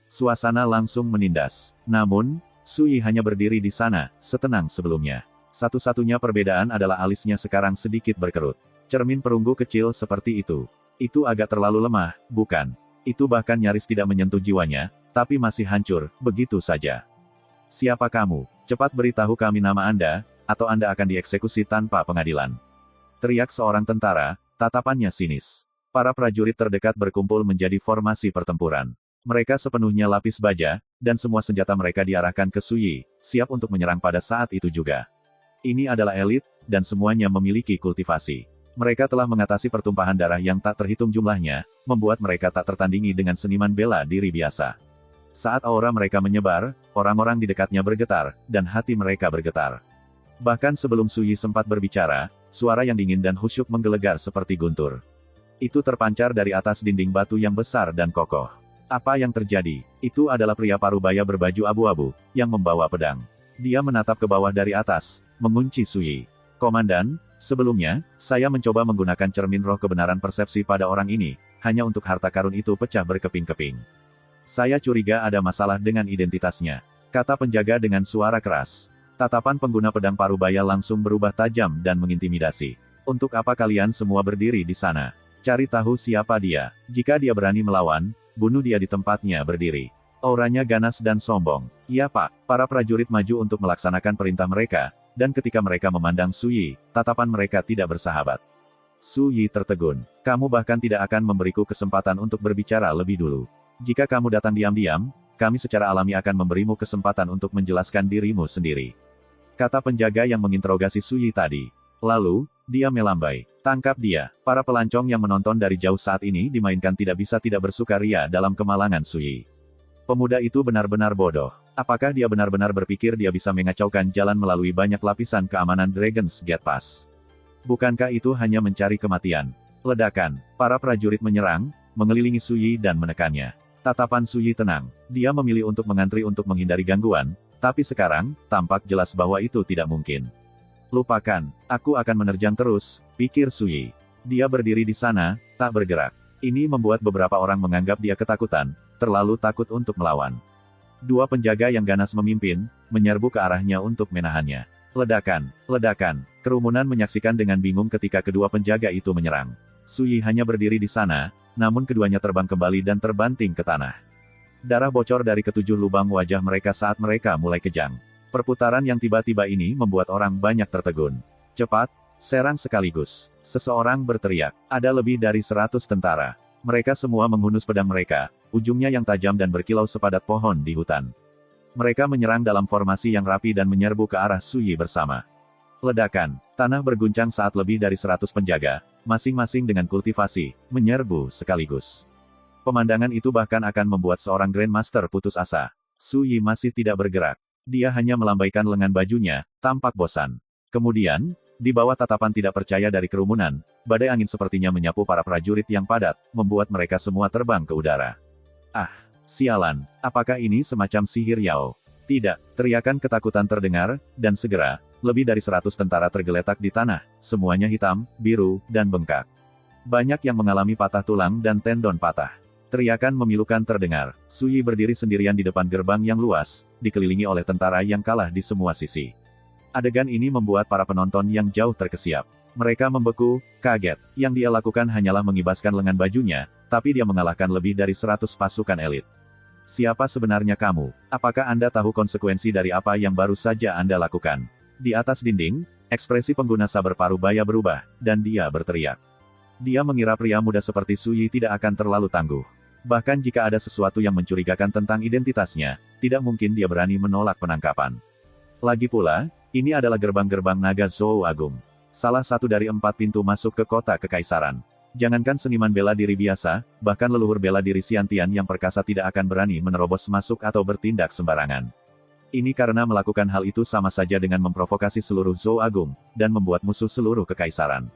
Suasana langsung menindas. Namun, Suyi hanya berdiri di sana, setenang sebelumnya. Satu-satunya perbedaan adalah alisnya sekarang sedikit berkerut. Cermin perunggu kecil seperti itu. Itu agak terlalu lemah, bukan? Itu bahkan nyaris tidak menyentuh jiwanya, tapi masih hancur, begitu saja. Siapa kamu? Cepat beritahu kami nama Anda, atau Anda akan dieksekusi tanpa pengadilan. Teriak seorang tentara, tatapannya sinis. Para prajurit terdekat berkumpul menjadi formasi pertempuran. Mereka sepenuhnya lapis baja, dan semua senjata mereka diarahkan ke Suyi, siap untuk menyerang pada saat itu juga. Ini adalah elit, dan semuanya memiliki kultivasi. Mereka telah mengatasi pertumpahan darah yang tak terhitung jumlahnya, membuat mereka tak tertandingi dengan seniman bela diri biasa. Saat aura mereka menyebar, orang-orang di dekatnya bergetar, dan hati mereka bergetar. Bahkan sebelum Suyi sempat berbicara, suara yang dingin dan khusyuk menggelegar seperti guntur. Itu terpancar dari atas dinding batu yang besar dan kokoh. Apa yang terjadi? Itu adalah pria parubaya berbaju abu-abu, yang membawa pedang. Dia menatap ke bawah dari atas, mengunci Suyi. Komandan, sebelumnya, saya mencoba menggunakan cermin roh kebenaran persepsi pada orang ini, hanya untuk harta karun itu pecah berkeping-keping. Saya curiga ada masalah dengan identitasnya, kata penjaga dengan suara keras. Tatapan pengguna pedang parubaya langsung berubah tajam dan mengintimidasi. Untuk apa kalian semua berdiri di sana? Cari tahu siapa dia. Jika dia berani melawan, bunuh dia di tempatnya berdiri. Auranya ganas dan sombong. Iya Pak, para prajurit maju untuk melaksanakan perintah mereka, dan ketika mereka memandang Suyi, tatapan mereka tidak bersahabat. Suyi tertegun. Kamu bahkan tidak akan memberiku kesempatan untuk berbicara lebih dulu. Jika kamu datang diam-diam, kami secara alami akan memberimu kesempatan untuk menjelaskan dirimu sendiri. Kata penjaga yang menginterogasi Suyi tadi. Lalu, dia melambai. Tangkap dia. Para pelancong yang menonton dari jauh saat ini dimainkan tidak bisa tidak bersukaria dalam kemalangan Suyi. Pemuda itu benar-benar bodoh. Apakah dia benar-benar berpikir dia bisa mengacaukan jalan melalui banyak lapisan keamanan Dragon's Gate Pass? Bukankah itu hanya mencari kematian? Ledakan. Para prajurit menyerang, mengelilingi Suyi dan menekannya. Tatapan Suyi tenang. Dia memilih untuk mengantri untuk menghindari gangguan, tapi sekarang, tampak jelas bahwa itu tidak mungkin. Lupakan, aku akan menerjang terus, pikir Suyi. Dia berdiri di sana, tak bergerak. Ini membuat beberapa orang menganggap dia ketakutan, terlalu takut untuk melawan. Dua penjaga yang ganas memimpin, menyerbu ke arahnya untuk menahannya. Ledakan, ledakan. Kerumunan menyaksikan dengan bingung ketika kedua penjaga itu menyerang. Suyi hanya berdiri di sana, namun keduanya terbang kembali dan terbanting ke tanah. Darah bocor dari ketujuh lubang wajah mereka saat mereka mulai kejang. Perputaran yang tiba-tiba ini membuat orang banyak tertegun. Cepat, serang sekaligus. Seseorang berteriak. Ada lebih dari 100 tentara. Mereka semua menghunus pedang mereka, ujungnya yang tajam dan berkilau sepadat pohon di hutan. Mereka menyerang dalam formasi yang rapi dan menyerbu ke arah Suyi bersama. Ledakan. Tanah berguncang saat lebih dari 100 penjaga, masing-masing dengan kultivasi, menyerbu sekaligus. Pemandangan itu bahkan akan membuat seorang Grandmaster putus asa. Suyi masih tidak bergerak. Dia hanya melambaikan lengan bajunya, tampak bosan. Kemudian, di bawah tatapan tidak percaya dari kerumunan, badai angin sepertinya menyapu para prajurit yang padat, membuat mereka semua terbang ke udara. Ah, sialan, apakah ini semacam sihir Yao? Tidak, teriakan ketakutan terdengar, dan segera, lebih dari 100 tentara tergeletak di tanah, semuanya hitam, biru, dan bengkak. Banyak yang mengalami patah tulang dan tendon patah. Teriakan memilukan terdengar. Suyi berdiri sendirian di depan gerbang yang luas, dikelilingi oleh tentara yang kalah di semua sisi. Adegan ini membuat para penonton yang jauh terkesiap. Mereka membeku, kaget. Yang dia lakukan hanyalah mengibaskan lengan bajunya, tapi dia mengalahkan lebih dari 100 pasukan elit. Siapa sebenarnya kamu? Apakah Anda tahu konsekuensi dari apa yang baru saja Anda lakukan? Di atas dinding, ekspresi pengguna saber parubaya berubah, dan dia berteriak. Dia mengira pria muda seperti Suyi tidak akan terlalu tangguh. Bahkan jika ada sesuatu yang mencurigakan tentang identitasnya, tidak mungkin dia berani menolak penangkapan. Lagi pula, ini adalah gerbang-gerbang naga Zhou Agung. Salah satu dari 4 pintu masuk ke kota kekaisaran. Jangankan seniman bela diri biasa, bahkan leluhur bela diri Xiantian yang perkasa tidak akan berani menerobos masuk atau bertindak sembarangan. Ini karena melakukan hal itu sama saja dengan memprovokasi seluruh Zhou Agung, dan membuat musuh seluruh kekaisaran.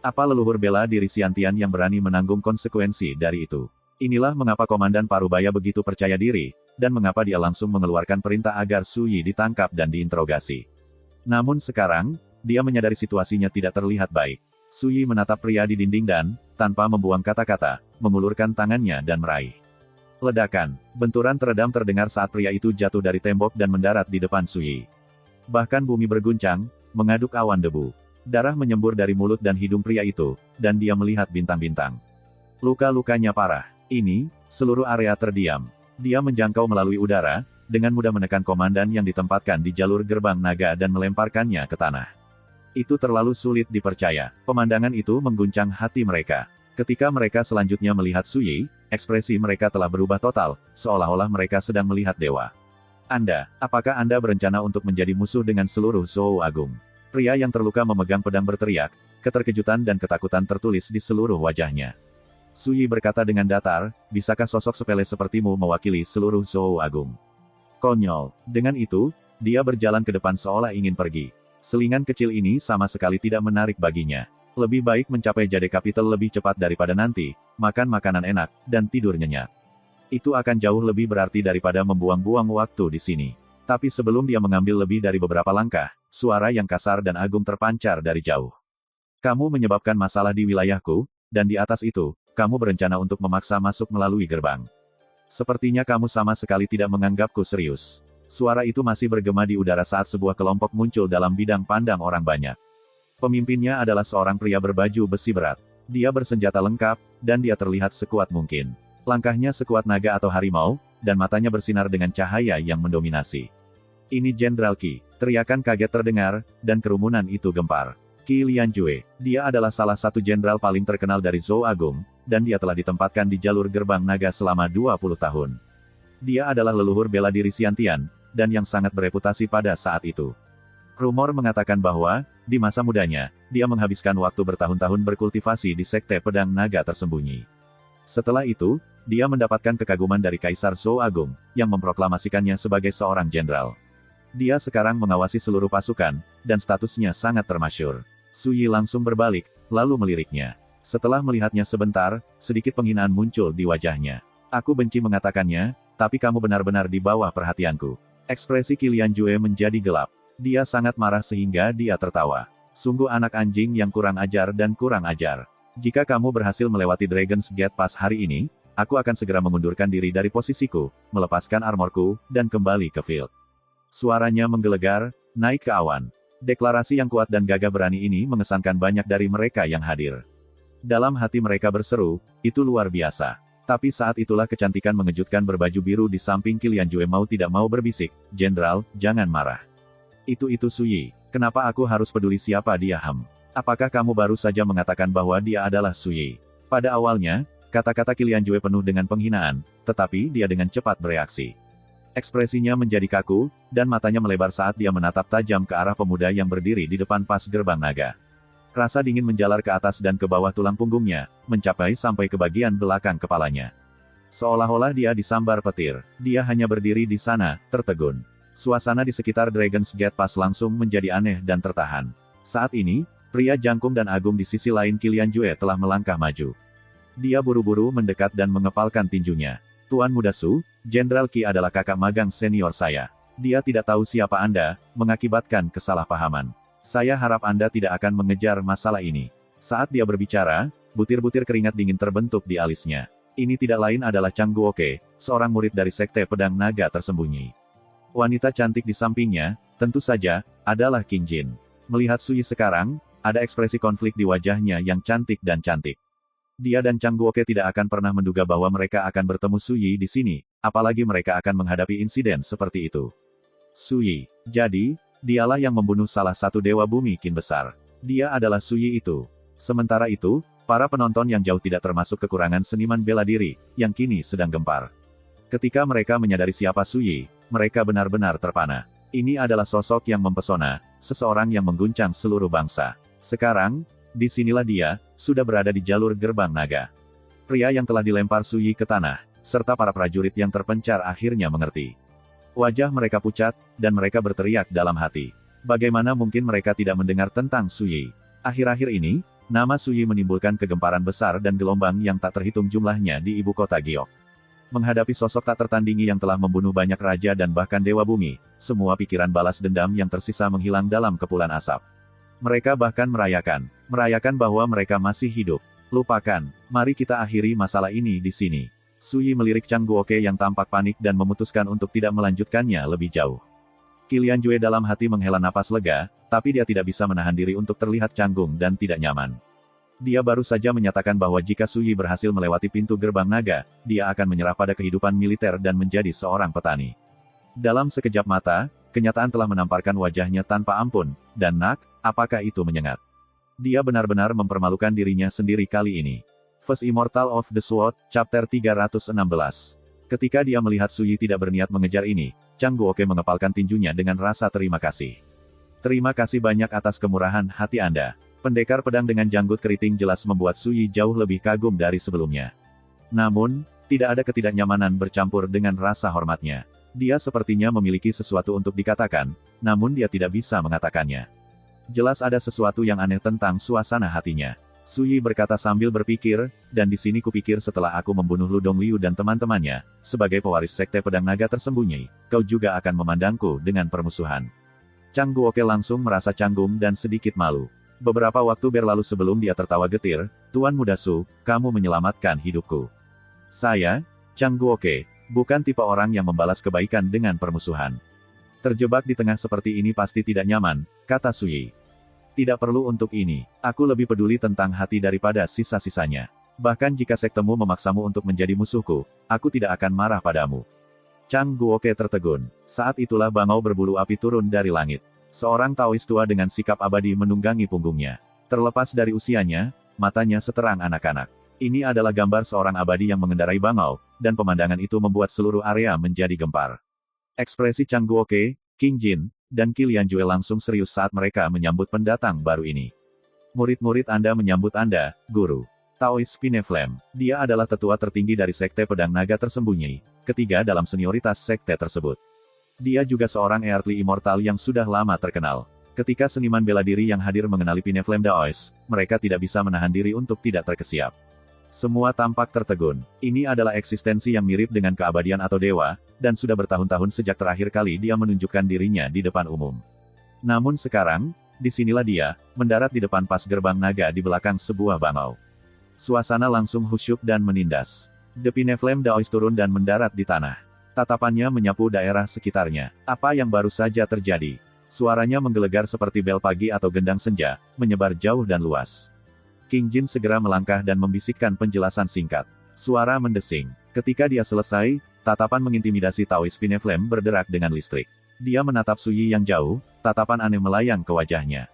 Apa leluhur bela diri Xiantian yang berani menanggung konsekuensi dari itu? Inilah mengapa Komandan Parubaya begitu percaya diri, dan mengapa dia langsung mengeluarkan perintah agar Suyi ditangkap dan diinterogasi. Namun sekarang, dia menyadari situasinya tidak terlihat baik. Suyi menatap pria di dinding dan, tanpa membuang kata-kata, mengulurkan tangannya dan meraih. Ledakan, benturan teredam terdengar saat pria itu jatuh dari tembok dan mendarat di depan Su Yi. Bahkan bumi berguncang, mengaduk awan debu. Darah menyembur dari mulut dan hidung pria itu, dan dia melihat bintang-bintang. Luka-lukanya parah. Ini, seluruh area terdiam. Dia menjangkau melalui udara, dengan mudah menekan komandan yang ditempatkan di jalur gerbang naga dan melemparkannya ke tanah. Itu terlalu sulit dipercaya. Pemandangan itu mengguncang hati mereka. Ketika mereka selanjutnya melihat Su Yi, ekspresi mereka telah berubah total, seolah-olah mereka sedang melihat dewa. Apakah Anda berencana untuk menjadi musuh dengan seluruh Zhou Agung? Pria yang terluka memegang pedang berteriak, keterkejutan dan ketakutan tertulis di seluruh wajahnya. Su Yi berkata dengan datar, bisakah sosok sepele sepertimu mewakili seluruh Zhou Agung? Konyol. Dengan itu, dia berjalan ke depan seolah ingin pergi. Selingan kecil ini sama sekali tidak menarik baginya. Lebih baik mencapai Jade Capital lebih cepat daripada nanti, makan makanan enak, dan tidur nyenyak. Itu akan jauh lebih berarti daripada membuang-buang waktu di sini. Tapi sebelum dia mengambil lebih dari beberapa langkah, suara yang kasar dan agung terpancar dari jauh. Kamu menyebabkan masalah di wilayahku, dan di atas itu, kamu berencana untuk memaksa masuk melalui gerbang. Sepertinya kamu sama sekali tidak menganggapku serius. Suara itu masih bergema di udara saat sebuah kelompok muncul dalam bidang pandang orang banyak. Pemimpinnya adalah seorang pria berbaju besi berat. Dia bersenjata lengkap, dan dia terlihat sekuat mungkin. Langkahnya sekuat naga atau harimau, dan matanya bersinar dengan cahaya yang mendominasi. Ini Jenderal Qi. Teriakan kaget terdengar, dan kerumunan itu gempar. Qi Lianjue. Dia adalah salah satu jenderal paling terkenal dari Zhou Agung, dan dia telah ditempatkan di jalur gerbang naga selama 20 tahun. Dia adalah leluhur bela diri Xiantian, dan yang sangat bereputasi pada saat itu. Rumor mengatakan bahwa, di masa mudanya, dia menghabiskan waktu bertahun-tahun berkultivasi di sekte pedang naga tersembunyi. Setelah itu, dia mendapatkan kekaguman dari Kaisar Zhou Agung, yang memproklamasikannya sebagai seorang jenderal. Dia sekarang mengawasi seluruh pasukan, dan statusnya sangat termasyur. Su Yi langsung berbalik, lalu meliriknya. Setelah melihatnya sebentar, sedikit penghinaan muncul di wajahnya. Aku benci mengatakannya, tapi kamu benar-benar di bawah perhatianku. Ekspresi Qi Lianjue menjadi gelap. Dia sangat marah sehingga dia tertawa. Sungguh anak anjing yang kurang ajar dan kurang ajar. Jika kamu berhasil melewati Dragon's Gate Pass hari ini, aku akan segera mengundurkan diri dari posisiku, melepaskan armorku, dan kembali ke field. Suaranya menggelegar, naik ke awan. Deklarasi yang kuat dan gagah berani ini mengesankan banyak dari mereka yang hadir. Dalam hati mereka berseru, itu luar biasa. Tapi saat itulah kecantikan mengejutkan berbaju biru di samping Qi Lianjue mau tidak mau berbisik, Jenderal, jangan marah. Itu Su Yi. Kenapa aku harus peduli siapa dia? Apakah kamu baru saja mengatakan bahwa dia adalah Su Yi? Pada awalnya, kata-kata Qi Lianjue penuh dengan penghinaan, tetapi dia dengan cepat bereaksi. Ekspresinya menjadi kaku, dan matanya melebar saat dia menatap tajam ke arah pemuda yang berdiri di depan pas gerbang naga. Rasa dingin menjalar ke atas dan ke bawah tulang punggungnya, mencapai sampai ke bagian belakang kepalanya. Seolah-olah dia disambar petir. Dia hanya berdiri di sana, tertegun. Suasana di sekitar Dragon's Gate Pass langsung menjadi aneh dan tertahan. Saat ini, pria jangkung dan agung di sisi lain Qi Lianjue telah melangkah maju. Dia buru-buru mendekat dan mengepalkan tinjunya. Tuan Muda Su, Jenderal Qi adalah kakak magang senior saya. Dia tidak tahu siapa Anda, mengakibatkan kesalahpahaman. Saya harap Anda tidak akan mengejar masalah ini. Saat dia berbicara, butir-butir keringat dingin terbentuk di alisnya. Ini tidak lain adalah Chang Guoke, seorang murid dari sekte pedang naga tersembunyi. Wanita cantik di sampingnya, tentu saja, adalah King Jin. Melihat Su Yi sekarang, ada ekspresi konflik di wajahnya yang cantik dan cantik. Dia dan Chang Guoke tidak akan pernah menduga bahwa mereka akan bertemu Su Yi di sini, apalagi mereka akan menghadapi insiden seperti itu. Su Yi. Jadi, dialah yang membunuh salah satu dewa bumi Qin besar. Dia adalah Su Yi itu. Sementara itu, para penonton yang jauh tidak termasuk kekurangan seniman bela diri, yang kini sedang gempar. Ketika mereka menyadari siapa Su Yi, mereka benar-benar terpana. Ini adalah sosok yang mempesona, seseorang yang mengguncang seluruh bangsa. Sekarang, disinilah dia, sudah berada di jalur gerbang naga. Pria yang telah dilempar Su Yi ke tanah, serta para prajurit yang terpencar akhirnya mengerti. Wajah mereka pucat, dan mereka berteriak dalam hati. Bagaimana mungkin mereka tidak mendengar tentang Su Yi? Akhir-akhir ini, nama Su Yi menimbulkan kegemparan besar dan gelombang yang tak terhitung jumlahnya di ibu kota Giok. Menghadapi sosok tak tertandingi yang telah membunuh banyak raja dan bahkan dewa bumi, semua pikiran balas dendam yang tersisa menghilang dalam kepulan asap. Mereka bahkan merayakan bahwa mereka masih hidup. Lupakan, mari kita akhiri masalah ini di sini. Suyi melirik Chang Guoke yang tampak panik dan memutuskan untuk tidak melanjutkannya lebih jauh. Qilian Jue dalam hati menghela napas lega, tapi dia tidak bisa menahan diri untuk terlihat canggung dan tidak nyaman. Dia baru saja menyatakan bahwa jika Suyi berhasil melewati pintu gerbang naga, dia akan menyerah pada kehidupan militer dan menjadi seorang petani. Dalam sekejap mata, kenyataan telah menamparkan wajahnya tanpa ampun, dan apakah itu menyengat? Dia benar-benar mempermalukan dirinya sendiri kali ini. First Immortal of the Sword, Chapter 316. Ketika dia melihat Suyi tidak berniat mengejar ini, Chang Guoke mengepalkan tinjunya dengan rasa terima kasih. Terima kasih banyak atas kemurahan hati Anda. Pendekar pedang dengan janggut keriting jelas membuat Suyi jauh lebih kagum dari sebelumnya. Namun, tidak ada ketidaknyamanan bercampur dengan rasa hormatnya. Dia sepertinya memiliki sesuatu untuk dikatakan, namun dia tidak bisa mengatakannya. Jelas ada sesuatu yang aneh tentang suasana hatinya. Suyi berkata sambil berpikir, dan di sini kupikir setelah aku membunuh Lu Dongliu dan teman-temannya, sebagai pewaris sekte pedang naga tersembunyi, kau juga akan memandangku dengan permusuhan. Chang Guoke langsung merasa canggung dan sedikit malu. Beberapa waktu berlalu sebelum dia tertawa getir, Tuan Muda Su, kamu menyelamatkan hidupku. Saya, Chang Guoke, bukan tipe orang yang membalas kebaikan dengan permusuhan. Terjebak di tengah seperti ini pasti tidak nyaman, kata Suyi. Tidak perlu untuk ini, aku lebih peduli tentang hati daripada sisa-sisanya. Bahkan jika sektemu memaksamu untuk menjadi musuhku, aku tidak akan marah padamu. Chang Guoke tertegun. Saat itulah bangau berbulu api turun dari langit. Seorang Taois tua dengan sikap abadi menunggangi punggungnya. Terlepas dari usianya, matanya seterang anak-anak. Ini adalah gambar seorang abadi yang mengendarai bangau, dan pemandangan itu membuat seluruh area menjadi gempar. Ekspresi Chang Guoke, King Jin, dan Qilian Jue langsung serius saat mereka menyambut pendatang baru ini. Murid-murid Anda menyambut Anda, Guru. Taois Pineflem. Dia adalah tetua tertinggi dari sekte pedang naga tersembunyi, ketiga dalam senioritas sekte tersebut. Dia juga seorang earthly immortal yang sudah lama terkenal. Ketika seniman bela diri yang hadir mengenali Pineflem Daois, mereka tidak bisa menahan diri untuk tidak terkesiap. Semua tampak tertegun. Ini adalah eksistensi yang mirip dengan keabadian atau dewa, dan sudah bertahun-tahun sejak terakhir kali dia menunjukkan dirinya di depan umum. Namun sekarang, disinilah dia, mendarat di depan pas gerbang naga di belakang sebuah bangau. Suasana langsung khusyuk dan menindas. The Pineflem Daois turun dan mendarat di tanah. Tatapannya menyapu daerah sekitarnya. Apa yang baru saja terjadi? Suaranya menggelegar seperti bel pagi atau gendang senja, menyebar jauh dan luas. King Jin segera melangkah dan membisikkan penjelasan singkat. Suara mendesing. Ketika dia selesai, tatapan mengintimidasi Taois Pineflem berderak dengan listrik. Dia menatap Suyi yang jauh, tatapan aneh melayang ke wajahnya.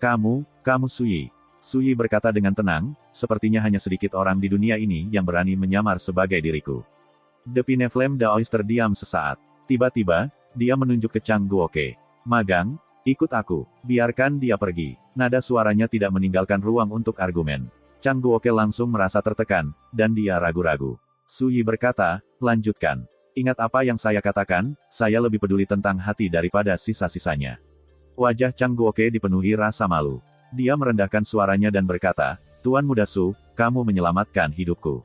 Kamu Suyi. Suyi berkata dengan tenang, sepertinya hanya sedikit orang di dunia ini yang berani menyamar sebagai diriku. The Pineflem Daois terdiam sesaat. Tiba-tiba, dia menunjuk ke Chang Guoke. Magang, ikut aku, biarkan dia pergi. Nada suaranya tidak meninggalkan ruang untuk argumen. Chang Guoke langsung merasa tertekan, dan dia ragu-ragu. Suyi berkata, lanjutkan. Ingat apa yang saya katakan, saya lebih peduli tentang hati daripada sisa-sisanya. Wajah Chang Guoke dipenuhi rasa malu. Dia merendahkan suaranya dan berkata, Tuan Muda Su, kamu menyelamatkan hidupku.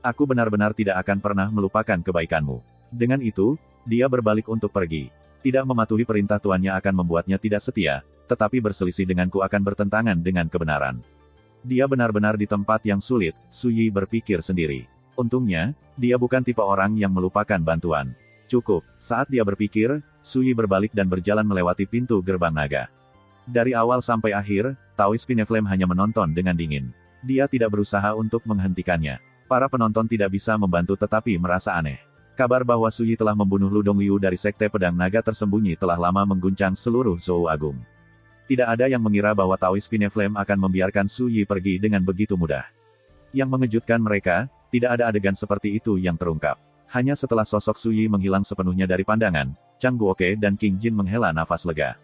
Aku benar-benar tidak akan pernah melupakan kebaikanmu. Dengan itu, dia berbalik untuk pergi. Tidak mematuhi perintah tuannya akan membuatnya tidak setia, tetapi berselisih denganku akan bertentangan dengan kebenaran. Dia benar-benar di tempat yang sulit, Suyi berpikir sendiri. Untungnya, dia bukan tipe orang yang melupakan bantuan. Cukup, saat dia berpikir, Suyi berbalik dan berjalan melewati pintu gerbang naga. Dari awal sampai akhir, Taois Pineflem hanya menonton dengan dingin. Dia tidak berusaha untuk menghentikannya. Para penonton tidak bisa membantu tetapi merasa aneh. Kabar bahwa Suyi telah membunuh Lu Dongliu dari sekte pedang naga tersembunyi telah lama mengguncang seluruh Zhou Agung. Tidak ada yang mengira bahwa Taois Pineflem akan membiarkan Suyi pergi dengan begitu mudah. Yang mengejutkan mereka, tidak ada adegan seperti itu yang terungkap. Hanya setelah sosok Suyi menghilang sepenuhnya dari pandangan, Chang Guoke dan King Jin menghela nafas lega.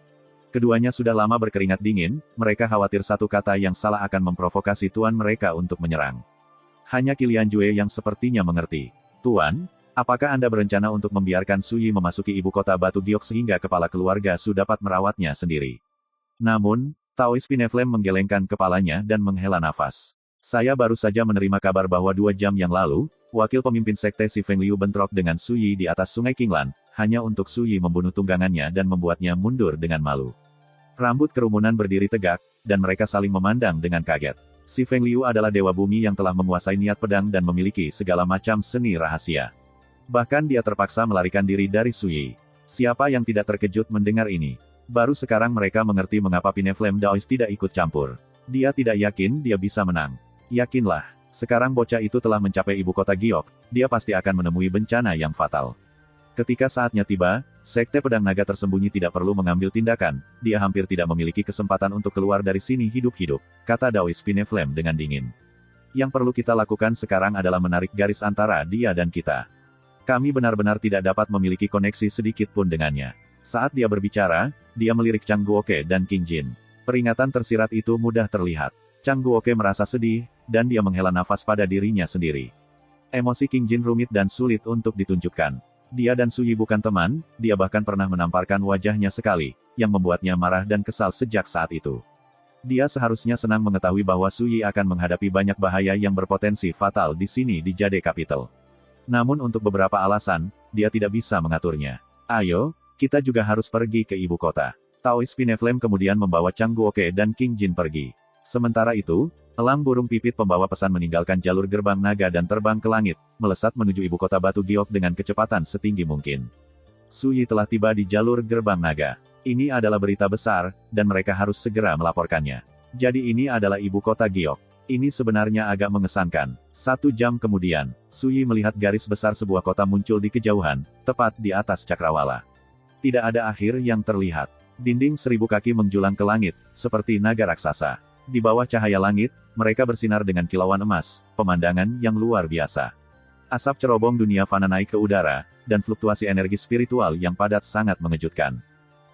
Keduanya sudah lama berkeringat dingin, mereka khawatir satu kata yang salah akan memprovokasi tuan mereka untuk menyerang. Hanya Qilian Jue yang sepertinya mengerti. Tuan, apakah Anda berencana untuk membiarkan Suyi memasuki ibu kota Batu Giok sehingga kepala keluarga Su dapat merawatnya sendiri? Namun, Taois Pineflem menggelengkan kepalanya dan menghela nafas. Saya baru saja menerima kabar bahwa 2 jam yang lalu, wakil pemimpin sekte si Feng Liu bentrok dengan Suyi di atas sungai Qinglan, hanya untuk Suyi membunuh tunggangannya dan membuatnya mundur dengan malu. Rambut kerumunan berdiri tegak, dan mereka saling memandang dengan kaget. Si Feng Liu adalah dewa bumi yang telah menguasai niat pedang dan memiliki segala macam seni rahasia. Bahkan dia terpaksa melarikan diri dari Su Yi. Siapa yang tidak terkejut mendengar ini? Baru sekarang mereka mengerti mengapa Pineflame Daoist tidak ikut campur. Dia tidak yakin dia bisa menang. Yakinlah, sekarang bocah itu telah mencapai ibu kota Giok, dia pasti akan menemui bencana yang fatal. Ketika saatnya tiba, Sekte Pedang Naga tersembunyi tidak perlu mengambil tindakan, dia hampir tidak memiliki kesempatan untuk keluar dari sini hidup-hidup, kata Daoist Pineflame dengan dingin. Yang perlu kita lakukan sekarang adalah menarik garis antara dia dan kita. Kami benar-benar tidak dapat memiliki koneksi sedikit pun dengannya. Saat dia berbicara, dia melirik Chang Guoke dan King Jin. Peringatan tersirat itu mudah terlihat. Chang Guoke merasa sedih, dan dia menghela nafas pada dirinya sendiri. Emosi King Jin rumit dan sulit untuk ditunjukkan. Dia dan Su Yi bukan teman, dia bahkan pernah menamparkan wajahnya sekali, yang membuatnya marah dan kesal sejak saat itu. Dia seharusnya senang mengetahui bahwa Su Yi akan menghadapi banyak bahaya yang berpotensi fatal di sini di Jade Capital. Namun untuk beberapa alasan, dia tidak bisa mengaturnya. Ayo, kita juga harus pergi ke ibu kota. Daoist Pineflame kemudian membawa Chang Guoke dan King Jin pergi. Sementara itu, elang burung pipit pembawa pesan meninggalkan jalur gerbang naga dan terbang ke langit, melesat menuju ibu kota batu Giok dengan kecepatan setinggi mungkin. Su Yi telah tiba di jalur gerbang naga. Ini adalah berita besar, dan mereka harus segera melaporkannya. Jadi ini adalah ibu kota Giok. Ini sebenarnya agak mengesankan. 1 jam kemudian, Su Yi melihat garis besar sebuah kota muncul di kejauhan, tepat di atas cakrawala. Tidak ada akhir yang terlihat. Dinding 1000 kaki menjulang ke langit, seperti naga raksasa. Di bawah cahaya langit, mereka bersinar dengan kilauan emas, pemandangan yang luar biasa. Asap cerobong dunia fana naik ke udara, dan fluktuasi energi spiritual yang padat sangat mengejutkan.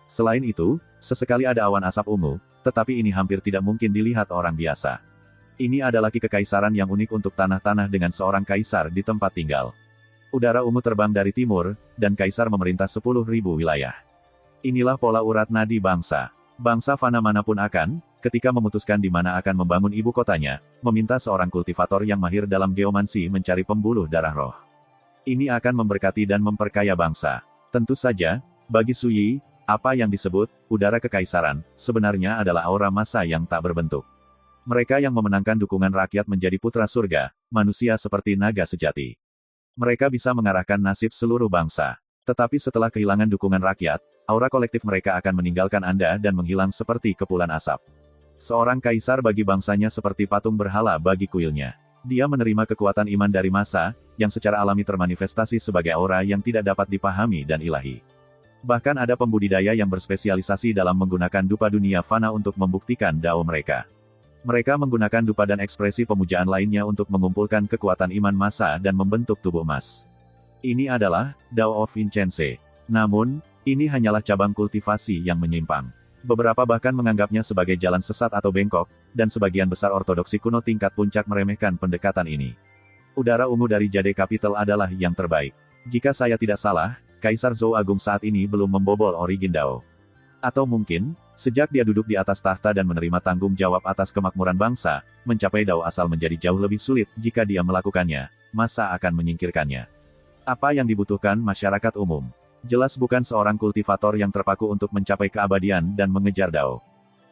Selain itu, sesekali ada awan asap ungu, tetapi ini hampir tidak mungkin dilihat orang biasa. Ini adalah ki kekaisaran yang unik untuk tanah-tanah dengan seorang kaisar di tempat tinggal. Udara ungu terbang dari timur, dan kaisar memerintah 10.000 wilayah. Inilah pola urat nadi bangsa. Bangsa fana manapun akan, ketika memutuskan di mana akan membangun ibu kotanya, meminta seorang kultivator yang mahir dalam geomansi mencari pembuluh darah roh. Ini akan memberkati dan memperkaya bangsa. Tentu saja, bagi Su Yi, apa yang disebut udara kekaisaran, sebenarnya adalah aura massa yang tak berbentuk. Mereka yang memenangkan dukungan rakyat menjadi putra surga, manusia seperti naga sejati. Mereka bisa mengarahkan nasib seluruh bangsa. Tetapi setelah kehilangan dukungan rakyat, aura kolektif mereka akan meninggalkan Anda dan menghilang seperti kepulan asap. Seorang kaisar bagi bangsanya seperti patung berhala bagi kuilnya. Dia menerima kekuatan iman dari massa, yang secara alami termanifestasi sebagai aura yang tidak dapat dipahami dan ilahi. Bahkan ada pembudidaya yang berspesialisasi dalam menggunakan dupa dunia fana untuk membuktikan dao mereka. Mereka menggunakan dupa dan ekspresi pemujaan lainnya untuk mengumpulkan kekuatan iman massa dan membentuk tubuh emas. Ini adalah Dao of Vincenze. Namun, ini hanyalah cabang kultivasi yang menyimpang. Beberapa bahkan menganggapnya sebagai jalan sesat atau bengkok, dan sebagian besar ortodoksi kuno tingkat puncak meremehkan pendekatan ini. Udara ungu dari Jade Capital adalah yang terbaik. Jika saya tidak salah, Kaisar Zhou Agung saat ini belum membobol origin Dao. Atau mungkin, sejak dia duduk di atas tahta dan menerima tanggung jawab atas kemakmuran bangsa, mencapai Dao asal menjadi jauh lebih sulit jika dia melakukannya, masa akan menyingkirkannya. Apa yang dibutuhkan masyarakat umum? Jelas bukan seorang kultivator yang terpaku untuk mencapai keabadian dan mengejar Dao.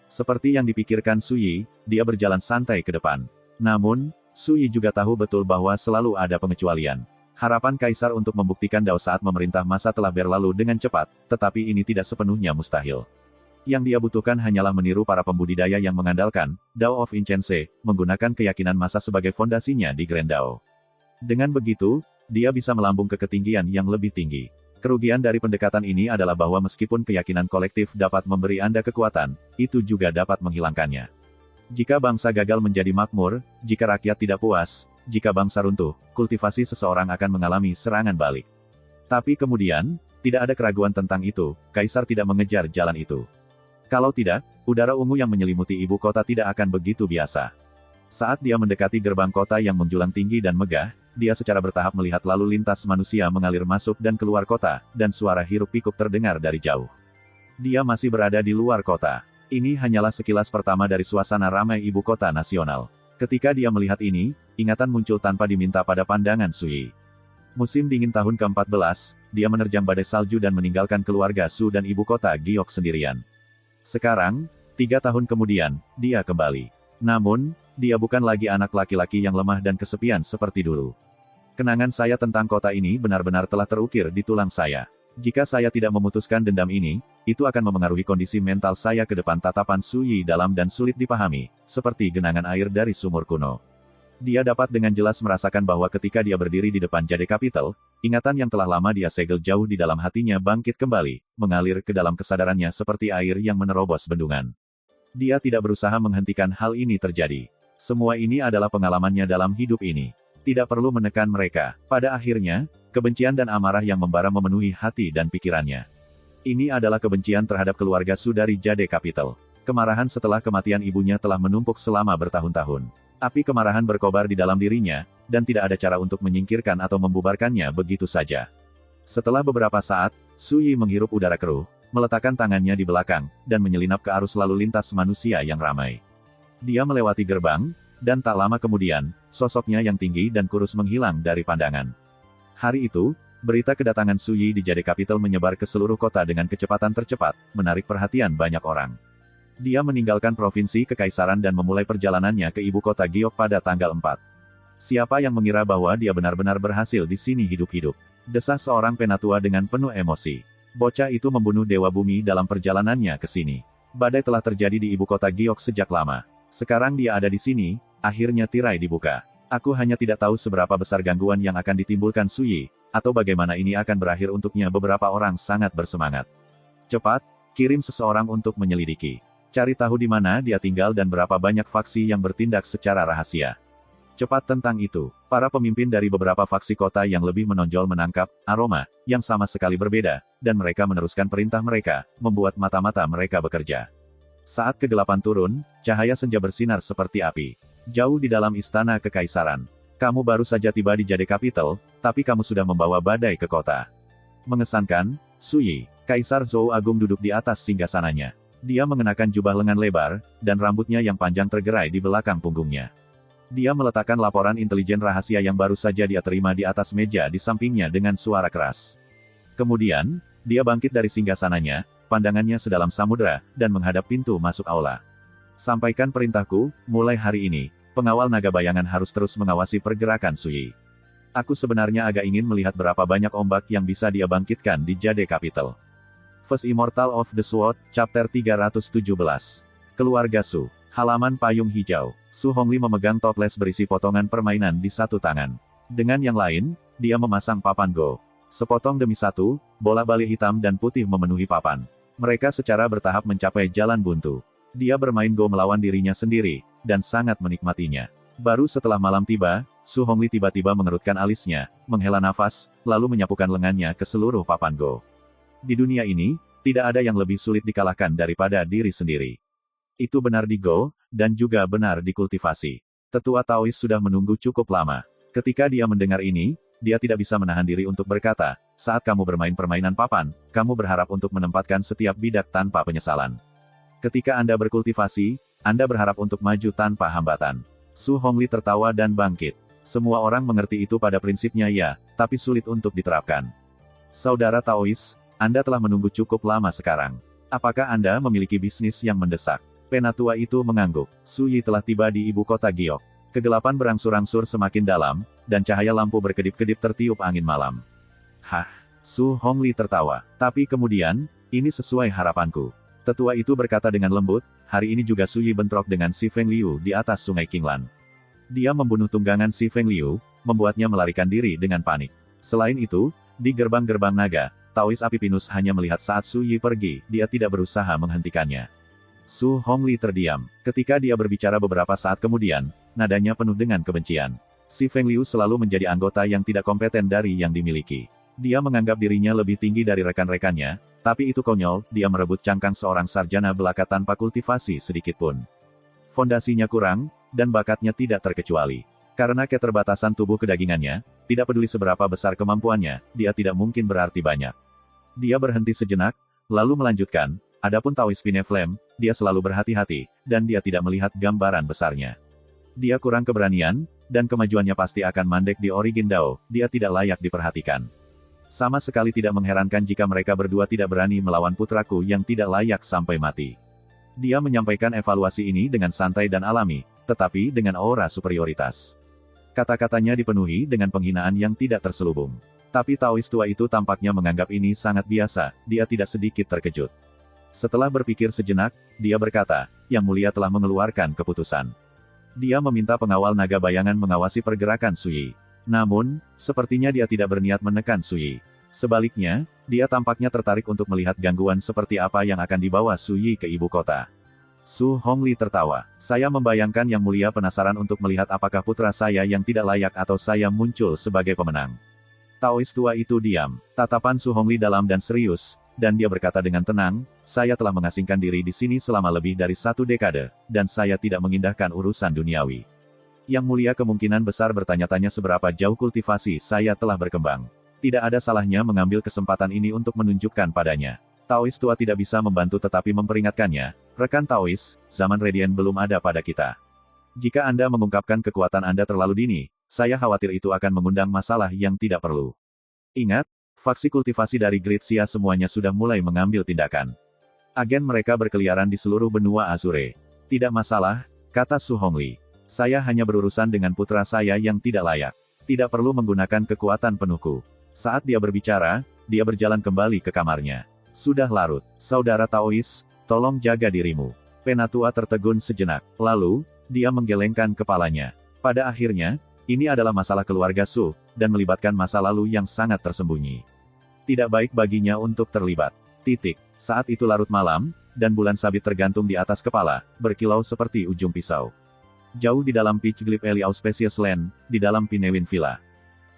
Seperti yang dipikirkan Su Yi, dia berjalan santai ke depan. Namun, Su Yi juga tahu betul bahwa selalu ada pengecualian. Harapan Kaisar untuk membuktikan Dao saat memerintah masa telah berlalu dengan cepat, tetapi ini tidak sepenuhnya mustahil. Yang dia butuhkan hanyalah meniru para pembudidaya yang mengandalkan Dao of Vincenze, menggunakan keyakinan masa sebagai fondasinya di Grand Dao. Dengan begitu, dia bisa melambung ke ketinggian yang lebih tinggi. Kerugian dari pendekatan ini adalah bahwa meskipun keyakinan kolektif dapat memberi Anda kekuatan, itu juga dapat menghilangkannya. Jika bangsa gagal menjadi makmur, jika rakyat tidak puas, jika bangsa runtuh, kultivasi seseorang akan mengalami serangan balik. Tapi kemudian, tidak ada keraguan tentang itu, Kaisar tidak mengejar jalan itu. Kalau tidak, udara ungu yang menyelimuti ibu kota tidak akan begitu biasa. Saat dia mendekati gerbang kota yang menjulang tinggi dan megah, dia secara bertahap melihat lalu lintas manusia mengalir masuk dan keluar kota, dan suara hiruk-pikuk terdengar dari jauh. Dia masih berada di luar kota. Ini hanyalah sekilas pertama dari suasana ramai ibu kota nasional. Ketika dia melihat ini, ingatan muncul tanpa diminta pada pandangan Su Yi. Musim dingin tahun ke-14, dia menerjang badai salju dan meninggalkan keluarga Su dan ibu kota Giok sendirian. Sekarang, 3 tahun kemudian, dia kembali. Namun, dia bukan lagi anak laki-laki yang lemah dan kesepian seperti dulu. Kenangan saya tentang kota ini benar-benar telah terukir di tulang saya. Jika saya tidak memutuskan dendam ini, itu akan memengaruhi kondisi mental saya ke depan. Tatapan Su Yi dalam dan sulit dipahami, seperti genangan air dari sumur kuno. Dia dapat dengan jelas merasakan bahwa ketika dia berdiri di depan Jade Capital, ingatan yang telah lama dia segel jauh di dalam hatinya bangkit kembali, mengalir ke dalam kesadarannya seperti air yang menerobos bendungan. Dia tidak berusaha menghentikan hal ini terjadi. Semua ini adalah pengalamannya dalam hidup ini. Tidak perlu menekan mereka. Pada akhirnya, kebencian dan amarah yang membara memenuhi hati dan pikirannya. Ini adalah kebencian terhadap keluarga Su dari Jade Capital. Kemarahan setelah kematian ibunya telah menumpuk selama bertahun-tahun. Api kemarahan berkobar di dalam dirinya, dan tidak ada cara untuk menyingkirkan atau membubarkannya begitu saja. Setelah beberapa saat, Su Yi menghirup udara keruh, meletakkan tangannya di belakang, dan menyelinap ke arus lalu lintas manusia yang ramai. Dia melewati gerbang, dan tak lama kemudian, sosoknya yang tinggi dan kurus menghilang dari pandangan. Hari itu, berita kedatangan Su Yi di Jade Capital menyebar ke seluruh kota dengan kecepatan tercepat, menarik perhatian banyak orang. Dia meninggalkan provinsi kekaisaran dan memulai perjalanannya ke ibu kota Giok pada tanggal 4. Siapa yang mengira bahwa dia benar-benar berhasil di sini hidup-hidup? Desah seorang penatua dengan penuh emosi. Bocah itu membunuh Dewa Bumi dalam perjalanannya ke sini. Badai telah terjadi di ibu kota Giok sejak lama. Sekarang dia ada di sini, akhirnya tirai dibuka. Aku hanya tidak tahu seberapa besar gangguan yang akan ditimbulkan Su Yi, atau bagaimana ini akan berakhir untuknya. Beberapa orang sangat bersemangat. Cepat, kirim seseorang untuk menyelidiki. Cari tahu di mana dia tinggal dan berapa banyak faksi yang bertindak secara rahasia. Cepat tentang itu. Para pemimpin dari beberapa faksi kota yang lebih menonjol menangkap aroma yang sama sekali berbeda, dan mereka meneruskan perintah mereka, membuat mata-mata mereka bekerja. Saat kegelapan turun, cahaya senja bersinar seperti api. Jauh di dalam istana kekaisaran. Kamu baru saja tiba di Jade Capital, tapi kamu sudah membawa badai ke kota. Mengesankan, Su Yi, Kaisar Zhou Agung duduk di atas singgasananya. Dia mengenakan jubah lengan lebar, dan rambutnya yang panjang tergerai di belakang punggungnya. Dia meletakkan laporan intelijen rahasia yang baru saja dia terima di atas meja di sampingnya dengan suara keras. Kemudian, dia bangkit dari singgasananya, pandangannya sedalam samudera, dan menghadap pintu masuk aula. Sampaikan perintahku, mulai hari ini, pengawal naga bayangan harus terus mengawasi pergerakan Su Yi. Aku sebenarnya agak ingin melihat berapa banyak ombak yang bisa dia bangkitkan di Jade Capital. First Immortal of the Sword, Chapter 317. Keluarga Su. Halaman payung hijau. Su Hongli memegang toples berisi potongan permainan di satu tangan. Dengan yang lain, dia memasang papan Go. Sepotong demi satu, bola bali hitam dan putih memenuhi papan. Mereka secara bertahap mencapai jalan buntu. Dia bermain Go melawan dirinya sendiri, dan sangat menikmatinya. Baru setelah malam tiba, Su Hongli tiba-tiba mengerutkan alisnya, menghela nafas, lalu menyapukan lengannya ke seluruh papan Go. Di dunia ini, tidak ada yang lebih sulit dikalahkan daripada diri sendiri. Itu benar di Go, dan juga benar di kultivasi. Tetua Taois sudah menunggu cukup lama. Ketika dia mendengar ini, dia tidak bisa menahan diri untuk berkata, saat kamu bermain permainan papan, kamu berharap untuk menempatkan setiap bidak tanpa penyesalan. Ketika Anda berkultivasi, Anda berharap untuk maju tanpa hambatan. Su Hongli tertawa dan bangkit. Semua orang mengerti itu pada prinsipnya ya, tapi sulit untuk diterapkan. Saudara Taois, Anda telah menunggu cukup lama sekarang. Apakah Anda memiliki bisnis yang mendesak? Penatua itu mengangguk. Su Yi telah tiba di ibu kota Giok. Kegelapan berangsur-angsur semakin dalam, dan cahaya lampu berkedip-kedip tertiup angin malam. Hah, Su Hongli tertawa. Tapi kemudian, ini sesuai harapanku. Tetua itu berkata dengan lembut, hari ini juga Su Yi bentrok dengan si Feng Liu di atas sungai Qinglan. Dia membunuh tunggangan si Feng Liu, membuatnya melarikan diri dengan panik. Selain itu, di gerbang-gerbang naga, Taois Api Pinus hanya melihat saat Su Yi pergi, dia tidak berusaha menghentikannya. Su Hongli terdiam. Ketika dia berbicara beberapa saat kemudian, nadanya penuh dengan kebencian. Si Feng Liu selalu menjadi anggota yang tidak kompeten dari yang dimiliki. Dia menganggap dirinya lebih tinggi dari rekan-rekannya, tapi itu konyol, dia merebut cangkang seorang sarjana belaka tanpa kultivasi sedikitpun. Fondasinya kurang, dan bakatnya tidak terkecuali. Karena keterbatasan tubuh kedagingannya, tidak peduli seberapa besar kemampuannya, dia tidak mungkin berarti banyak. Dia berhenti sejenak, lalu melanjutkan, adapun Taois Pineflem, dia selalu berhati-hati, dan dia tidak melihat gambaran besarnya. Dia kurang keberanian, dan kemajuannya pasti akan mandek di Origin Dao, dia tidak layak diperhatikan. Sama sekali tidak mengherankan jika mereka berdua tidak berani melawan putraku yang tidak layak sampai mati. Dia menyampaikan evaluasi ini dengan santai dan alami, tetapi dengan aura superioritas. Kata-katanya dipenuhi dengan penghinaan yang tidak terselubung. Tapi Taois tua itu tampaknya menganggap ini sangat biasa, dia tidak sedikit terkejut. Setelah berpikir sejenak, dia berkata, Yang Mulia telah mengeluarkan keputusan. Dia meminta pengawal naga bayangan mengawasi pergerakan Suyi. Namun, sepertinya dia tidak berniat menekan Suyi. Sebaliknya, dia tampaknya tertarik untuk melihat gangguan seperti apa yang akan dibawa Suyi ke ibu kota. Su Hongli tertawa. Saya membayangkan Yang Mulia penasaran untuk melihat apakah putra saya yang tidak layak atau saya muncul sebagai pemenang. Taois tua itu diam. Tatapan Su Hongli dalam dan serius, dan dia berkata dengan tenang, saya telah mengasingkan diri di sini selama lebih dari 1 dekade, dan saya tidak mengindahkan urusan duniawi. Yang Mulia kemungkinan besar bertanya-tanya seberapa jauh kultivasi saya telah berkembang. Tidak ada salahnya mengambil kesempatan ini untuk menunjukkan padanya. Taois tua tidak bisa membantu tetapi memperingatkannya, rekan Taois, zaman Radiant belum ada pada kita. Jika Anda mengungkapkan kekuatan Anda terlalu dini, saya khawatir itu akan mengundang masalah yang tidak perlu. Ingat, faksi kultivasi dari Great Xia semuanya sudah mulai mengambil tindakan. Agen mereka berkeliaran di seluruh benua Azure. Tidak masalah, kata Su Hongli. Saya hanya berurusan dengan putra saya yang tidak layak. Tidak perlu menggunakan kekuatan penuhku. Saat dia berbicara, dia berjalan kembali ke kamarnya. Sudah larut, saudara Taois, tolong jaga dirimu. Penatua tertegun sejenak, lalu, dia menggelengkan kepalanya. Pada akhirnya, ini adalah masalah keluarga Su, dan melibatkan masa lalu yang sangat tersembunyi. Tidak baik baginya untuk terlibat. Saat itu larut malam, dan bulan sabit tergantung di atas kepala, berkilau seperti ujung pisau. Jauh di dalam Pitchglip Alley Auspicious Land, di dalam Pinewin Villa.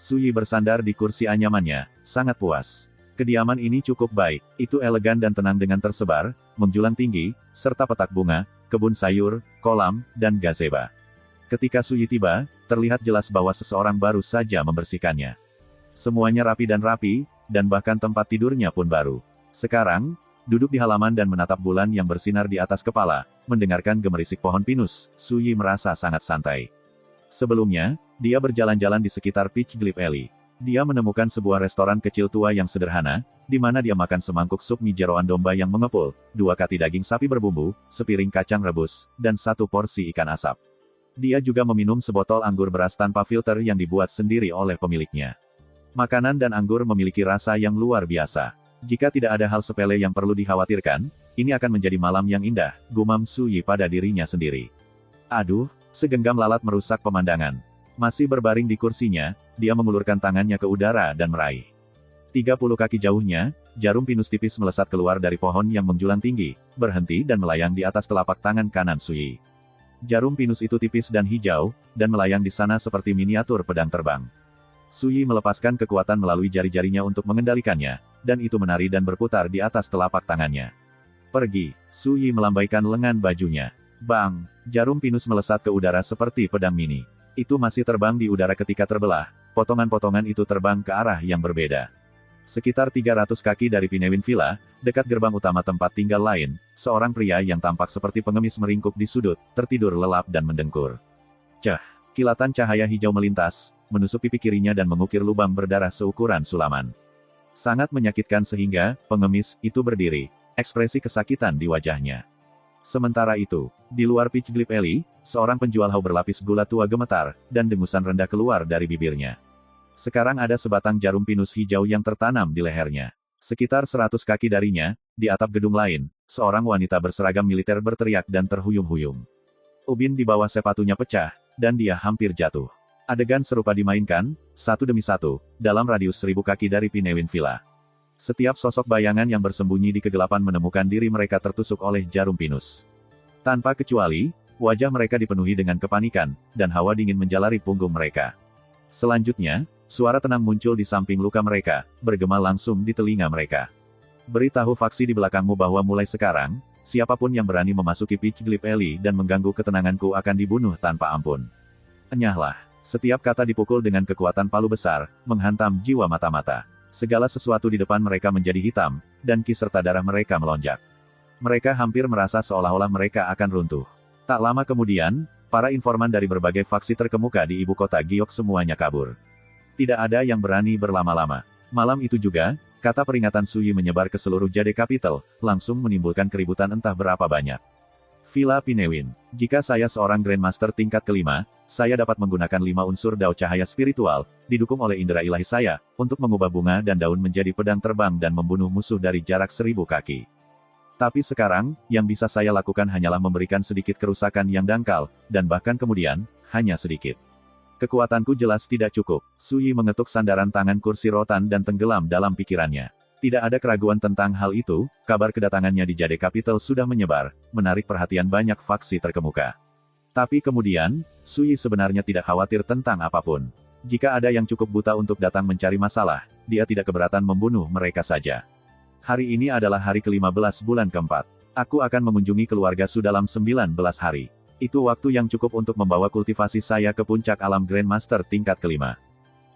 Suyi bersandar di kursi anyamannya, sangat puas. Kediaman ini cukup baik, itu elegan dan tenang dengan tersebar, menjulang tinggi, serta petak bunga, kebun sayur, kolam, dan gazebo. Ketika Suyi tiba, terlihat jelas bahwa seseorang baru saja membersihkannya. Semuanya rapi, dan bahkan tempat tidurnya pun baru. Sekarang, duduk di halaman dan menatap bulan yang bersinar di atas kepala, mendengarkan gemerisik pohon pinus, Suyi merasa sangat santai. Sebelumnya, dia berjalan-jalan di sekitar Pitchglip Alley. Dia menemukan sebuah restoran kecil tua yang sederhana, di mana dia makan semangkuk sup mie jeroan domba yang mengepul, 2 kati daging sapi berbumbu, sepiring kacang rebus, dan 1 porsi ikan asap. Dia juga meminum sebotol anggur beras tanpa filter yang dibuat sendiri oleh pemiliknya. Makanan dan anggur memiliki rasa yang luar biasa. Jika tidak ada hal sepele yang perlu dikhawatirkan, ini akan menjadi malam yang indah, gumam Suyi pada dirinya sendiri. Aduh, segenggam lalat merusak pemandangan. Masih berbaring di kursinya, dia mengulurkan tangannya ke udara dan meraih. 30 kaki jauhnya, jarum pinus tipis melesat keluar dari pohon yang menjulang tinggi, berhenti dan melayang di atas telapak tangan kanan Suyi. Jarum pinus itu tipis dan hijau, dan melayang di sana seperti miniatur pedang terbang. Suyi melepaskan kekuatan melalui jari-jarinya untuk mengendalikannya, dan itu menari dan berputar di atas telapak tangannya. Pergi, Suyi melambaikan lengan bajunya. Bang! Jarum pinus melesat ke udara seperti pedang mini. Itu masih terbang di udara ketika terbelah, potongan-potongan itu terbang ke arah yang berbeda. Sekitar 300 kaki dari Pinewin Villa, dekat gerbang utama tempat tinggal lain, seorang pria yang tampak seperti pengemis meringkuk di sudut, tertidur lelap dan mendengkur. Kilatan cahaya hijau melintas, menusuk pipi kirinya dan mengukir lubang berdarah seukuran sulaman. Sangat menyakitkan sehingga, pengemis itu berdiri, ekspresi kesakitan di wajahnya. Sementara itu, di luar Pitchglip Alley, seorang penjual hau berlapis gula tua gemetar, dan dengusan rendah keluar dari bibirnya. Sekarang ada sebatang jarum pinus hijau yang tertanam di lehernya. Sekitar 100 kaki darinya, di atap gedung lain, seorang wanita berseragam militer berteriak dan terhuyung-huyung. Ubin di bawah sepatunya pecah, dan dia hampir jatuh. Adegan serupa dimainkan, satu demi satu, dalam radius 1000 kaki dari Pinewin Villa. Setiap sosok bayangan yang bersembunyi di kegelapan menemukan diri mereka tertusuk oleh jarum pinus. Tanpa kecuali, wajah mereka dipenuhi dengan kepanikan, dan hawa dingin menjalari punggung mereka. Selanjutnya, suara tenang muncul di samping luka mereka, bergema langsung di telinga mereka. Beritahu faksi di belakangmu bahwa mulai sekarang, siapapun yang berani memasuki Pitchglip Alley dan mengganggu ketenanganku akan dibunuh tanpa ampun. Enyahlah. Setiap kata dipukul dengan kekuatan palu besar, menghantam jiwa mata-mata. Segala sesuatu di depan mereka menjadi hitam, dan ki serta darah mereka melonjak. Mereka hampir merasa seolah-olah mereka akan runtuh. Tak lama kemudian, para informan dari berbagai faksi terkemuka di ibu kota Giok semuanya kabur. Tidak ada yang berani berlama-lama. Malam itu juga, kata peringatan Suyi menyebar ke seluruh Jade Capital, langsung menimbulkan keributan entah berapa banyak. Villa Pinewin. Jika saya seorang Grandmaster tingkat kelima, saya dapat menggunakan 5 unsur dao cahaya spiritual, didukung oleh indera ilahi saya, untuk mengubah bunga dan daun menjadi pedang terbang dan membunuh musuh dari jarak 1000 kaki. Tapi sekarang, yang bisa saya lakukan hanyalah memberikan sedikit kerusakan yang dangkal, dan bahkan kemudian, hanya sedikit. Kekuatanku jelas tidak cukup. Suyi mengetuk sandaran tangan kursi rotan dan tenggelam dalam pikirannya. Tidak ada keraguan tentang hal itu, kabar kedatangannya di Jade Capital sudah menyebar, menarik perhatian banyak faksi terkemuka. Tapi kemudian, Suyi sebenarnya tidak khawatir tentang apapun. Jika ada yang cukup buta untuk datang mencari masalah, dia tidak keberatan membunuh mereka saja. Hari ini adalah hari ke-15 bulan keempat. Aku akan mengunjungi keluarga Su dalam 19 hari. Itu waktu yang cukup untuk membawa kultivasi saya ke puncak alam Grandmaster tingkat kelima.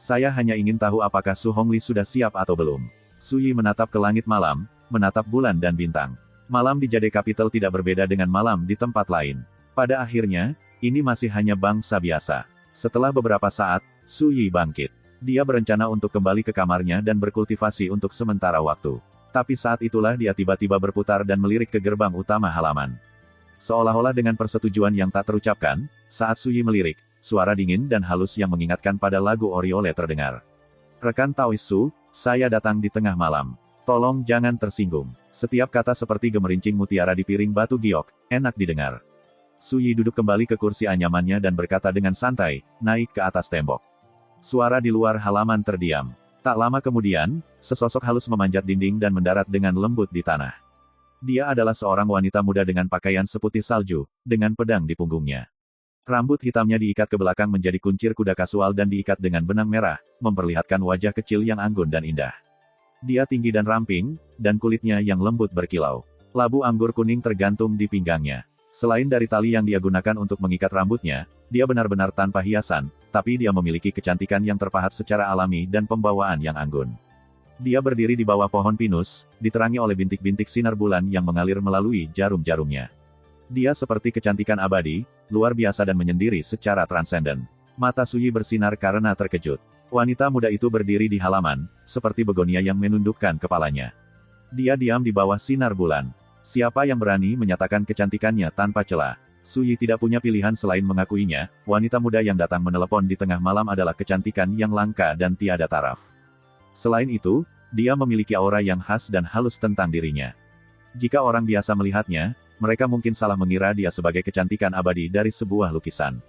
Saya hanya ingin tahu apakah Su Hongli sudah siap atau belum. Suyi menatap ke langit malam, menatap bulan dan bintang. Malam di Jade Capital tidak berbeda dengan malam di tempat lain. Pada akhirnya, ini masih hanya bangsa biasa. Setelah beberapa saat, Suyi bangkit. Dia berencana untuk kembali ke kamarnya dan berkultivasi untuk sementara waktu. Tapi saat itulah dia tiba-tiba berputar dan melirik ke gerbang utama halaman. Seolah-olah dengan persetujuan yang tak terucapkan, saat Suyi melirik, suara dingin dan halus yang mengingatkan pada lagu Oriole terdengar. Rekan Taois Su, saya datang di tengah malam. Tolong jangan tersinggung. Setiap kata seperti gemerincing mutiara di piring batu giok, enak didengar. Suyi duduk kembali ke kursi anyamannya dan berkata dengan santai, naik ke atas tembok. Suara di luar halaman terdiam. Tak lama kemudian, sesosok halus memanjat dinding dan mendarat dengan lembut di tanah. Dia adalah seorang wanita muda dengan pakaian seputih salju, dengan pedang di punggungnya. Rambut hitamnya diikat ke belakang menjadi kuncir kuda kasual dan diikat dengan benang merah, memperlihatkan wajah kecil yang anggun dan indah. Dia tinggi dan ramping, dan kulitnya yang lembut berkilau. Labu anggur kuning tergantung di pinggangnya. Selain dari tali yang dia gunakan untuk mengikat rambutnya, dia benar-benar tanpa hiasan, tapi dia memiliki kecantikan yang terpahat secara alami dan pembawaan yang anggun. Dia berdiri di bawah pohon pinus, diterangi oleh bintik-bintik sinar bulan yang mengalir melalui jarum-jarumnya. Dia seperti kecantikan abadi, luar biasa dan menyendiri secara transenden. Mata Suyi bersinar karena terkejut. Wanita muda itu berdiri di halaman, seperti begonia yang menundukkan kepalanya. Dia diam di bawah sinar bulan. Siapa yang berani menyatakan kecantikannya tanpa celah? Suyi tidak punya pilihan selain mengakuinya, wanita muda yang datang menelepon di tengah malam adalah kecantikan yang langka dan tiada taraf. Selain itu, dia memiliki aura yang khas dan halus tentang dirinya. Jika orang biasa melihatnya, mereka mungkin salah mengira dia sebagai kecantikan abadi dari sebuah lukisan.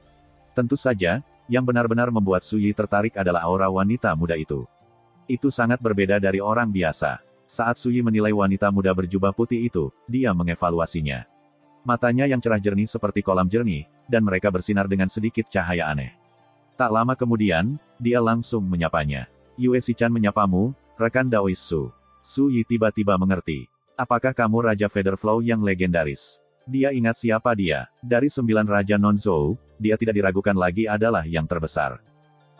Tentu saja, yang benar-benar membuat Suyi tertarik adalah aura wanita muda itu. Itu sangat berbeda dari orang biasa. Saat Suyi menilai wanita muda berjubah putih itu, dia mengevaluasinya. Matanya yang cerah jernih seperti kolam jernih, dan mereka bersinar dengan sedikit cahaya aneh. Tak lama kemudian, dia langsung menyapanya. Yue Shichan menyapamu, rekan Daois Su. Suyi tiba-tiba mengerti. Apakah kamu Raja Featherflow yang legendaris? Dia ingat siapa dia. Dari 9 Raja Non-Zhou, dia tidak diragukan lagi adalah yang terbesar.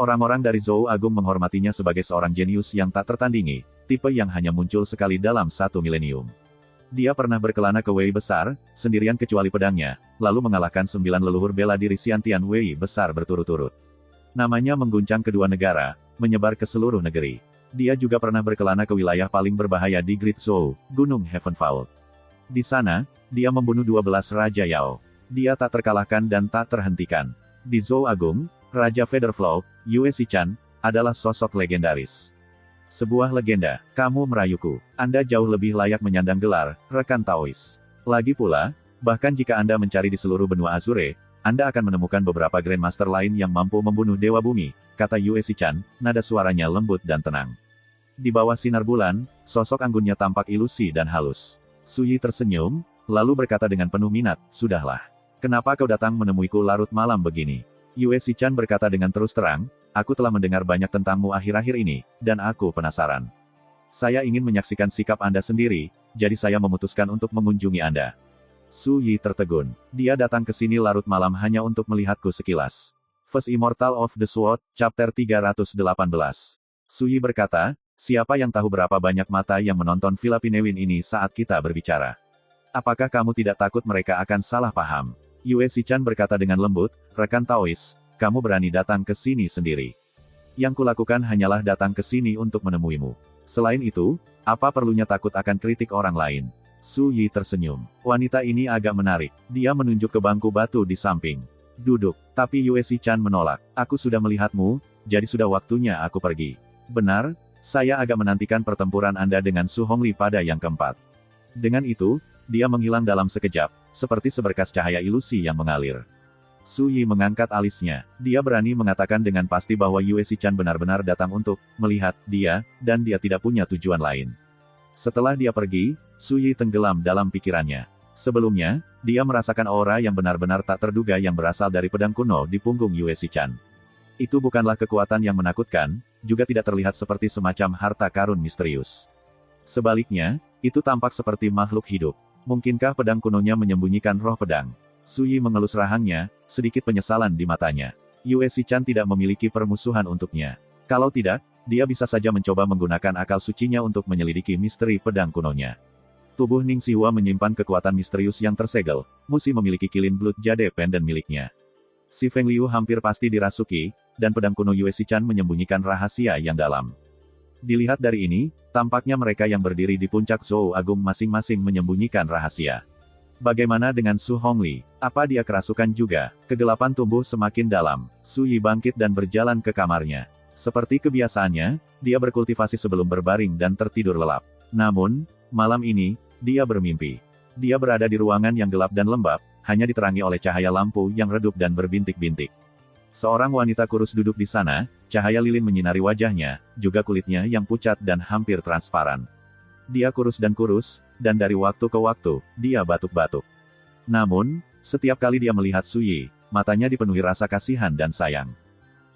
Orang-orang dari Zhou Agung menghormatinya sebagai seorang jenius yang tak tertandingi, tipe yang hanya muncul sekali dalam 1 milenium. Dia pernah berkelana ke Wei besar, sendirian kecuali pedangnya, lalu mengalahkan 9 leluhur bela diri Xiantian Wei besar berturut-turut. Namanya mengguncang kedua negara, menyebar ke seluruh negeri. Dia juga pernah berkelana ke wilayah paling berbahaya di Great Zhou, Gunung Heavenfall. Di sana, dia membunuh 12 Raja Yao. Dia tak terkalahkan dan tak terhentikan. Di Zhou Agung, Raja Featherflow, Yue Shichan, adalah sosok legendaris. Sebuah legenda. Kamu merayuku. Anda jauh lebih layak menyandang gelar, rekan Taois. Lagi pula, bahkan jika Anda mencari di seluruh benua Azure, Anda akan menemukan beberapa Grandmaster lain yang mampu membunuh Dewa Bumi, kata Yue Shichan, nada suaranya lembut dan tenang. Di bawah sinar bulan, sosok anggunnya tampak ilusi dan halus. Suyi tersenyum, lalu berkata dengan penuh minat, sudahlah. Kenapa kau datang menemuiku larut malam begini? Yue Shichan berkata dengan terus terang, aku telah mendengar banyak tentangmu akhir-akhir ini, dan aku penasaran. Saya ingin menyaksikan sikap Anda sendiri, jadi saya memutuskan untuk mengunjungi Anda. Suyi tertegun. Dia datang ke sini larut malam hanya untuk melihatku sekilas. First Immortal of the Sword, Chapter 318. Suyi berkata, siapa yang tahu berapa banyak mata yang menonton Villa Pinewin ini saat kita berbicara? Apakah kamu tidak takut mereka akan salah paham? Yue Shichan berkata dengan lembut, rekan Taois, kamu berani datang ke sini sendiri. Yang kulakukan hanyalah datang ke sini untuk menemuimu. Selain itu, apa perlunya takut akan kritik orang lain? Su Yi tersenyum. Wanita ini agak menarik. Dia menunjuk ke bangku batu di samping. Duduk. Tapi Yue Chan menolak. Aku sudah melihatmu, jadi sudah waktunya aku pergi. Benar, saya agak menantikan pertempuran Anda dengan Su Hongli pada yang keempat. Dengan itu, dia menghilang dalam sekejap, seperti seberkas cahaya ilusi yang mengalir. Su Yi mengangkat alisnya. Dia berani mengatakan dengan pasti bahwa Yue Chan benar-benar datang untuk melihat dia, dan dia tidak punya tujuan lain. Setelah dia pergi, Su Yi tenggelam dalam pikirannya. Sebelumnya, dia merasakan aura yang benar-benar tak terduga yang berasal dari pedang kuno di punggung Yue Chan. Itu bukanlah kekuatan yang menakutkan, juga tidak terlihat seperti semacam harta karun misterius. Sebaliknya, itu tampak seperti makhluk hidup. Mungkinkah pedang kunonya menyembunyikan roh pedang? Su Yi mengelus rahangnya, sedikit penyesalan di matanya. Yue Chan tidak memiliki permusuhan untuknya. Kalau tidak, dia bisa saja mencoba menggunakan akal sucinya untuk menyelidiki misteri pedang kunonya. Tubuh Ning Xihua menyimpan kekuatan misterius yang tersegel, Musi memiliki kilin blood jade pendant miliknya. Si Feng Liu hampir pasti dirasuki, dan pedang kuno Yue Chan menyembunyikan rahasia yang dalam. Dilihat dari ini, tampaknya mereka yang berdiri di puncak Zhou Agung masing-masing menyembunyikan rahasia. Bagaimana dengan Su Hongli? Apa dia kerasukan juga? Kegelapan tumbuh semakin dalam. Su Yi bangkit dan berjalan ke kamarnya. Seperti kebiasaannya, dia berkultivasi sebelum berbaring dan tertidur lelap. Namun, malam ini, dia bermimpi. Dia berada di ruangan yang gelap dan lembab, hanya diterangi oleh cahaya lampu yang redup dan berbintik-bintik. Seorang wanita kurus duduk di sana, cahaya lilin menyinari wajahnya, juga kulitnya yang pucat dan hampir transparan. Dia kurus, dan dari waktu ke waktu, dia batuk-batuk. Namun, setiap kali dia melihat Su Yi, matanya dipenuhi rasa kasihan dan sayang.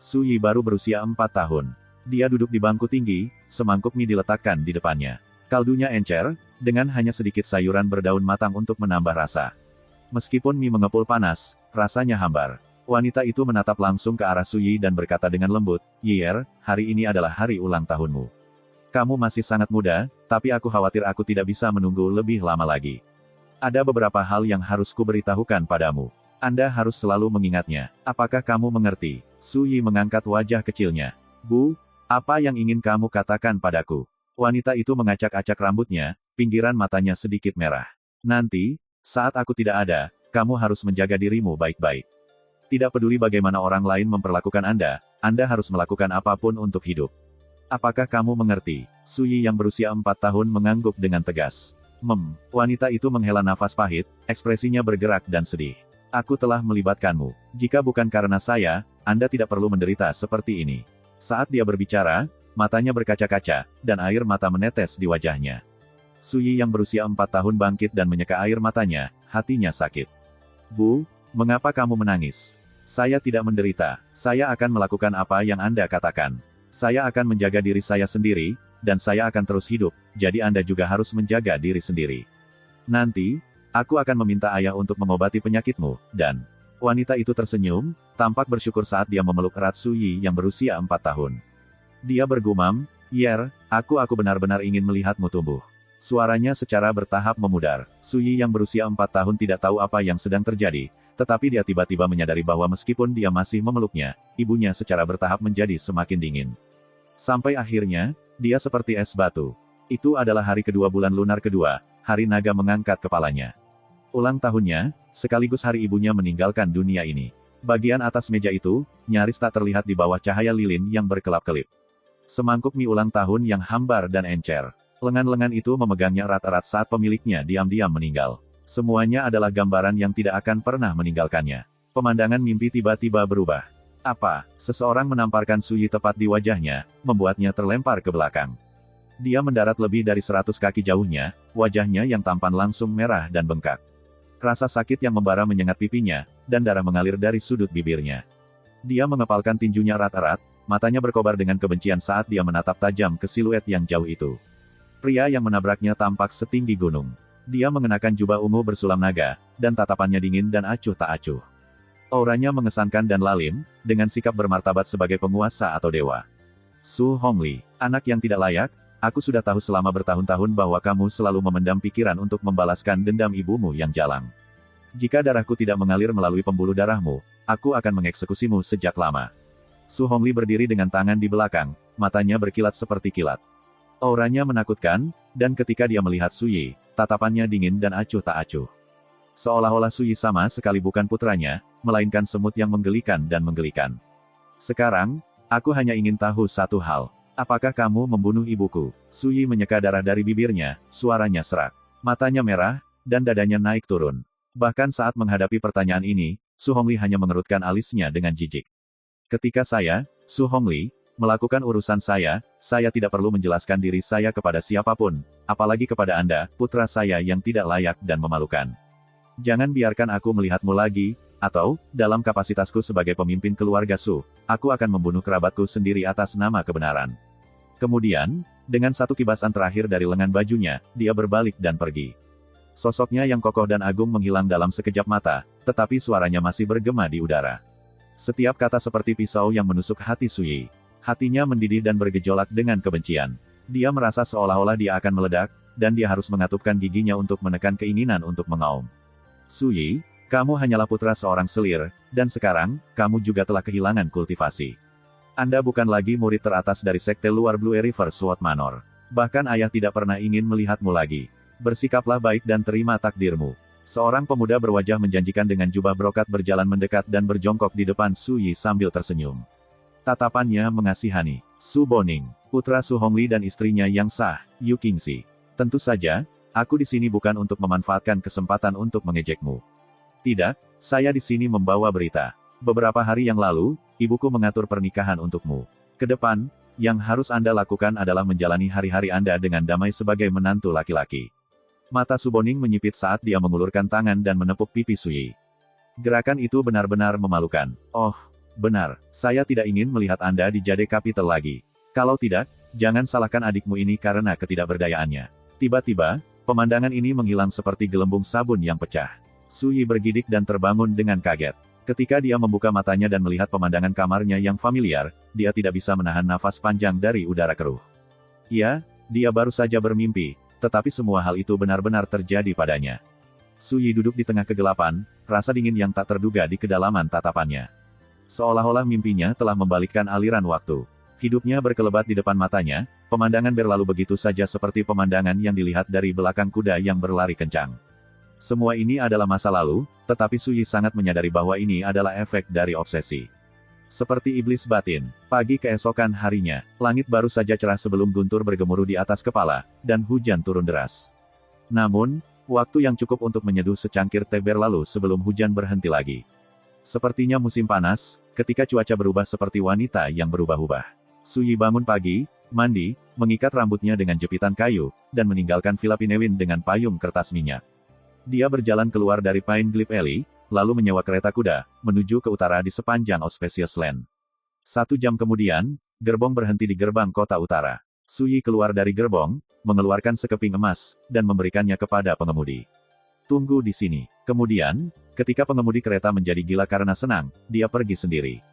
Su Yi baru berusia 4 tahun. Dia duduk di bangku tinggi, semangkuk mie diletakkan di depannya. Kaldunya encer, dengan hanya sedikit sayuran berdaun matang untuk menambah rasa. Meskipun mie mengepul panas, rasanya hambar. Wanita itu menatap langsung ke arah Su Yi dan berkata dengan lembut, "Yier, hari ini adalah hari ulang tahunmu. Kamu masih sangat muda, tapi aku khawatir aku tidak bisa menunggu lebih lama lagi. Ada beberapa hal yang harus kuberitahukan padamu. Anda harus selalu mengingatnya. Apakah kamu mengerti?" Su Yi mengangkat wajah kecilnya. "Bu, apa yang ingin kamu katakan padaku?" Wanita itu mengacak-acak rambutnya, pinggiran matanya sedikit merah. "Nanti, saat aku tidak ada, kamu harus menjaga dirimu baik-baik. Tidak peduli bagaimana orang lain memperlakukan Anda harus melakukan apapun untuk hidup. Apakah kamu mengerti?" Su Yi yang berusia 4 tahun mengangguk dengan tegas. Wanita itu menghela nafas pahit, ekspresinya bergerak dan sedih. "Aku telah melibatkanmu. Jika bukan karena saya, Anda tidak perlu menderita seperti ini." Saat dia berbicara, matanya berkaca-kaca, dan air mata menetes di wajahnya. Su Yi yang berusia 4 tahun bangkit dan menyeka air matanya, hatinya sakit. "Bu, mengapa kamu menangis? Saya tidak menderita. Saya akan melakukan apa yang Anda katakan. Saya akan menjaga diri saya sendiri, dan saya akan terus hidup, jadi Anda juga harus menjaga diri sendiri. Nanti, aku akan meminta ayah untuk mengobati penyakitmu, dan..." Wanita itu tersenyum, tampak bersyukur saat dia memeluk erat Su Yi yang berusia 4 tahun. Dia bergumam, "Yier, aku benar-benar ingin melihatmu tumbuh." Suaranya secara bertahap memudar. Su Yi yang berusia 4 tahun tidak tahu apa yang sedang terjadi, tetapi dia tiba-tiba menyadari bahwa meskipun dia masih memeluknya, ibunya secara bertahap menjadi semakin dingin. Sampai akhirnya, dia seperti es batu. Itu adalah hari kedua bulan lunar kedua, hari naga mengangkat kepalanya. Ulang tahunnya, sekaligus hari ibunya meninggalkan dunia ini. Bagian atas meja itu, nyaris tak terlihat di bawah cahaya lilin yang berkelap-kelip. Semangkuk mie ulang tahun yang hambar dan encer. Lengan-lengan itu memegangnya erat-erat saat pemiliknya diam-diam meninggal. Semuanya adalah gambaran yang tidak akan pernah meninggalkannya. Pemandangan mimpi tiba-tiba berubah. Apa? Seseorang menamparkan Su Yi tepat di wajahnya, membuatnya terlempar ke belakang. Dia mendarat lebih dari 100 kaki jauhnya, wajahnya yang tampan langsung merah dan bengkak. Rasa sakit yang membara menyengat pipinya, dan darah mengalir dari sudut bibirnya. Dia mengepalkan tinjunya erat-erat, matanya berkobar dengan kebencian saat dia menatap tajam ke siluet yang jauh itu. Pria yang menabraknya tampak setinggi gunung. Dia mengenakan jubah ungu bersulam naga, dan tatapannya dingin dan acuh tak acuh. Auranya mengesankan dan lalim, dengan sikap bermartabat sebagai penguasa atau dewa. "Su Hongli, anak yang tidak layak, aku sudah tahu selama bertahun-tahun bahwa kamu selalu memendam pikiran untuk membalaskan dendam ibumu yang jalang. Jika darahku tidak mengalir melalui pembuluh darahmu, aku akan mengeksekusimu sejak lama." Su Hongli berdiri dengan tangan di belakang, matanya berkilat seperti kilat. Auranya menakutkan, dan ketika dia melihat Su Yi, tatapannya dingin dan acuh tak acuh. Seolah-olah Suyi sama sekali bukan putranya, melainkan semut yang menggelikan dan menggelikan. Sekarang, aku hanya ingin tahu satu hal. Apakah kamu membunuh ibuku? Suyi menyeka darah dari bibirnya, suaranya serak. Matanya merah, dan dadanya naik turun. Bahkan saat menghadapi pertanyaan ini, Su Hongli hanya mengerutkan alisnya dengan jijik. Ketika saya, Su Hongli, melakukan urusan saya tidak perlu menjelaskan diri saya kepada siapapun, apalagi kepada Anda, putra saya yang tidak layak dan memalukan. Jangan biarkan aku melihatmu lagi, atau, dalam kapasitasku sebagai pemimpin keluarga Su, aku akan membunuh kerabatku sendiri atas nama kebenaran. Kemudian, dengan satu kibasan terakhir dari lengan bajunya, dia berbalik dan pergi. Sosoknya yang kokoh dan agung menghilang dalam sekejap mata, tetapi suaranya masih bergema di udara. Setiap kata seperti pisau yang menusuk hati Suyi. Hatinya mendidih dan bergejolak dengan kebencian. Dia merasa seolah-olah dia akan meledak, dan dia harus mengatupkan giginya untuk menekan keinginan untuk mengaum. Suyi, kamu hanyalah putra seorang selir, dan sekarang, kamu juga telah kehilangan kultivasi. Anda bukan lagi murid teratas dari sekte luar Blue River Sword Manor. Bahkan ayah tidak pernah ingin melihatmu lagi. Bersikaplah baik dan terima takdirmu. Seorang pemuda berwajah menjanjikan dengan jubah brokat berjalan mendekat dan berjongkok di depan Suyi sambil tersenyum. Tatapannya mengasihani. Su Boning, putra Su Hongli dan istrinya yang sah, Yu Qingxi. Tentu saja, aku di sini bukan untuk memanfaatkan kesempatan untuk mengejekmu. Tidak, saya di sini membawa berita. Beberapa hari yang lalu, ibuku mengatur pernikahan untukmu. Kedepan, yang harus Anda lakukan adalah menjalani hari-hari Anda dengan damai sebagai menantu laki-laki. Mata Su Boning menyipit saat dia mengulurkan tangan dan menepuk pipi Suyi. Gerakan itu benar-benar memalukan. Oh, benar, saya tidak ingin melihat Anda di Jade Capital lagi. Kalau tidak, jangan salahkan adikmu ini karena ketidakberdayaannya. Tiba-tiba, pemandangan ini menghilang seperti gelembung sabun yang pecah. Suyi bergidik dan terbangun dengan kaget. Ketika dia membuka matanya dan melihat pemandangan kamarnya yang familiar, dia tidak bisa menahan nafas panjang dari udara keruh. Ya, dia baru saja bermimpi, tetapi semua hal itu benar-benar terjadi padanya. Suyi duduk di tengah kegelapan, rasa dingin yang tak terduga di kedalaman tatapannya. Seolah-olah mimpinya telah membalikkan aliran waktu. Hidupnya berkelebat di depan matanya, pemandangan berlalu begitu saja seperti pemandangan yang dilihat dari belakang kuda yang berlari kencang. Semua ini adalah masa lalu, tetapi Suyi sangat menyadari bahwa ini adalah efek dari obsesi. Seperti iblis batin, pagi keesokan harinya, langit baru saja cerah sebelum guntur bergemuruh di atas kepala, dan hujan turun deras. Namun, waktu yang cukup untuk menyeduh secangkir teh berlalu sebelum hujan berhenti lagi. Sepertinya musim panas, ketika cuaca berubah seperti wanita yang berubah-ubah. Suyi bangun pagi, mandi, mengikat rambutnya dengan jepitan kayu, dan meninggalkan Villa Pinewin dengan payung kertas minyak. Dia berjalan keluar dari Pine Glyph Alley, lalu menyewa kereta kuda, menuju ke utara di sepanjang Auspicious Land. 1 jam kemudian, gerbong berhenti di gerbang kota utara. Suyi keluar dari gerbong, mengeluarkan sekeping emas, dan memberikannya kepada pengemudi. Tunggu di sini. Kemudian, ketika pengemudi kereta menjadi gila karena senang, dia pergi sendiri.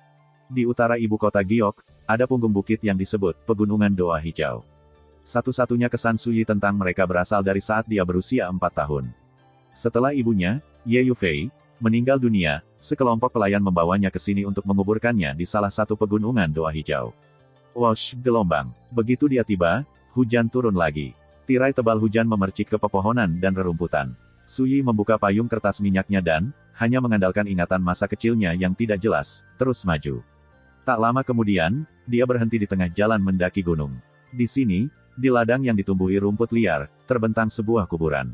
Di utara ibu kota Giok, ada punggung bukit yang disebut Pegunungan Doa Hijau. Satu-satunya kesan Suyi tentang mereka berasal dari saat dia berusia 4 tahun. Setelah ibunya, Ye Yufei, meninggal dunia, sekelompok pelayan membawanya ke sini untuk menguburkannya di salah satu pegunungan doa hijau. Wosh, gelombang. Begitu dia tiba, hujan turun lagi. Tirai tebal hujan memercik ke pepohonan dan rerumputan. Suyi membuka payung kertas minyaknya dan, hanya mengandalkan ingatan masa kecilnya yang tidak jelas, terus maju. Tak lama kemudian, dia berhenti di tengah jalan mendaki gunung. Di sini, di ladang yang ditumbuhi rumput liar, terbentang sebuah kuburan.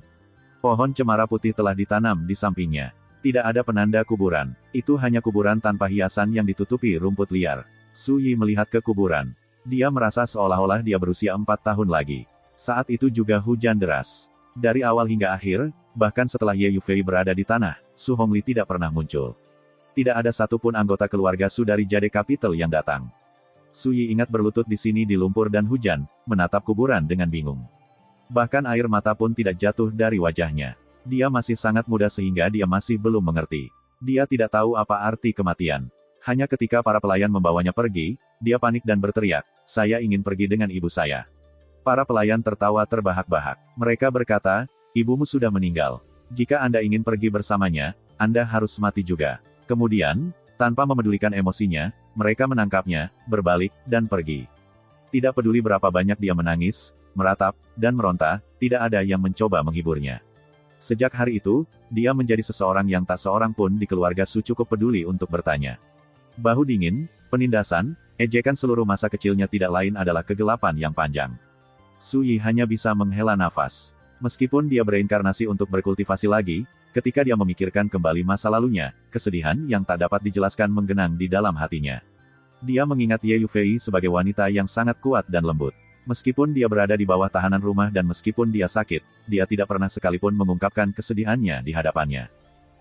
Pohon cemara putih telah ditanam di sampingnya. Tidak ada penanda kuburan, itu hanya kuburan tanpa hiasan yang ditutupi rumput liar. Suyi melihat ke kuburan. Dia merasa seolah-olah dia berusia 4 tahun lagi. Saat itu juga hujan deras. Dari awal hingga akhir, bahkan setelah Ye Yufei berada di tanah, Su Hongli tidak pernah muncul. Tidak ada satupun anggota keluarga Su dari Jade Capital yang datang. Suyi ingat berlutut di sini di lumpur dan hujan, menatap kuburan dengan bingung. Bahkan air mata pun tidak jatuh dari wajahnya. Dia masih sangat muda sehingga dia masih belum mengerti. Dia tidak tahu apa arti kematian. Hanya ketika para pelayan membawanya pergi, dia panik dan berteriak, "Saya ingin pergi dengan ibu saya." Para pelayan tertawa terbahak-bahak. Mereka berkata, "Ibumu sudah meninggal. Jika Anda ingin pergi bersamanya, Anda harus mati juga." Kemudian, tanpa memedulikan emosinya, mereka menangkapnya, berbalik, dan pergi. Tidak peduli berapa banyak dia menangis, meratap, dan meronta, tidak ada yang mencoba menghiburnya. Sejak hari itu, dia menjadi seseorang yang tak seorang pun di keluarga Su cukup peduli untuk bertanya. Bahu dingin, penindasan, ejekan seluruh masa kecilnya tidak lain adalah kegelapan yang panjang. Su Yi hanya bisa menghela nafas. Meskipun dia bereinkarnasi untuk berkultivasi lagi, ketika dia memikirkan kembali masa lalunya, kesedihan yang tak dapat dijelaskan menggenang di dalam hatinya. Dia mengingat Ye Yufei sebagai wanita yang sangat kuat dan lembut. Meskipun dia berada di bawah tahanan rumah dan meskipun dia sakit, dia tidak pernah sekalipun mengungkapkan kesedihannya di hadapannya.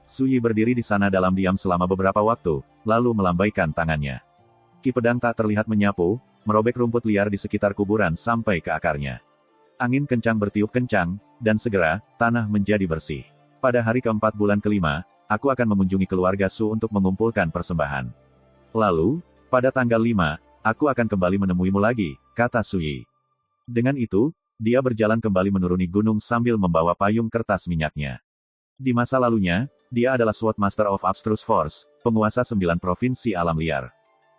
Su Yi berdiri di sana dalam diam selama beberapa waktu, lalu melambaikan tangannya. Ki pedang tak terlihat menyapu, merobek rumput liar di sekitar kuburan sampai ke akarnya. Angin kencang bertiup kencang, dan segera, tanah menjadi bersih. Pada hari keempat bulan kelima, aku akan mengunjungi keluarga Su untuk mengumpulkan persembahan. Lalu, pada tanggal 5, aku akan kembali menemuimu lagi, kata Su Yi. Dengan itu, dia berjalan kembali menuruni gunung sambil membawa payung kertas minyaknya. Di masa lalunya, dia adalah Sword Master of Abstruse Force, penguasa 9 provinsi alam liar.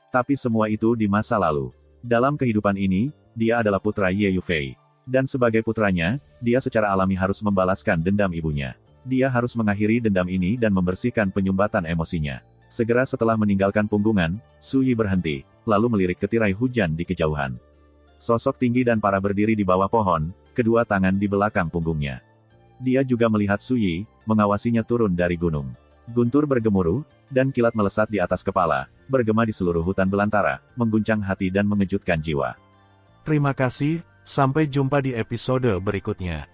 Tapi semua itu di masa lalu. Dalam kehidupan ini, dia adalah putra Ye Yufei. Dan sebagai putranya, dia secara alami harus membalaskan dendam ibunya. Dia harus mengakhiri dendam ini dan membersihkan penyumbatan emosinya. Segera setelah meninggalkan punggungan, Su Yi berhenti, lalu melirik ke tirai hujan di kejauhan. Sosok tinggi dan parah berdiri di bawah pohon, kedua tangan di belakang punggungnya. Dia juga melihat Su Yi, mengawasinya turun dari gunung. Guntur bergemuruh, dan kilat melesat di atas kepala, bergema di seluruh hutan belantara, mengguncang hati dan mengejutkan jiwa. Terima kasih, sampai jumpa di episode berikutnya.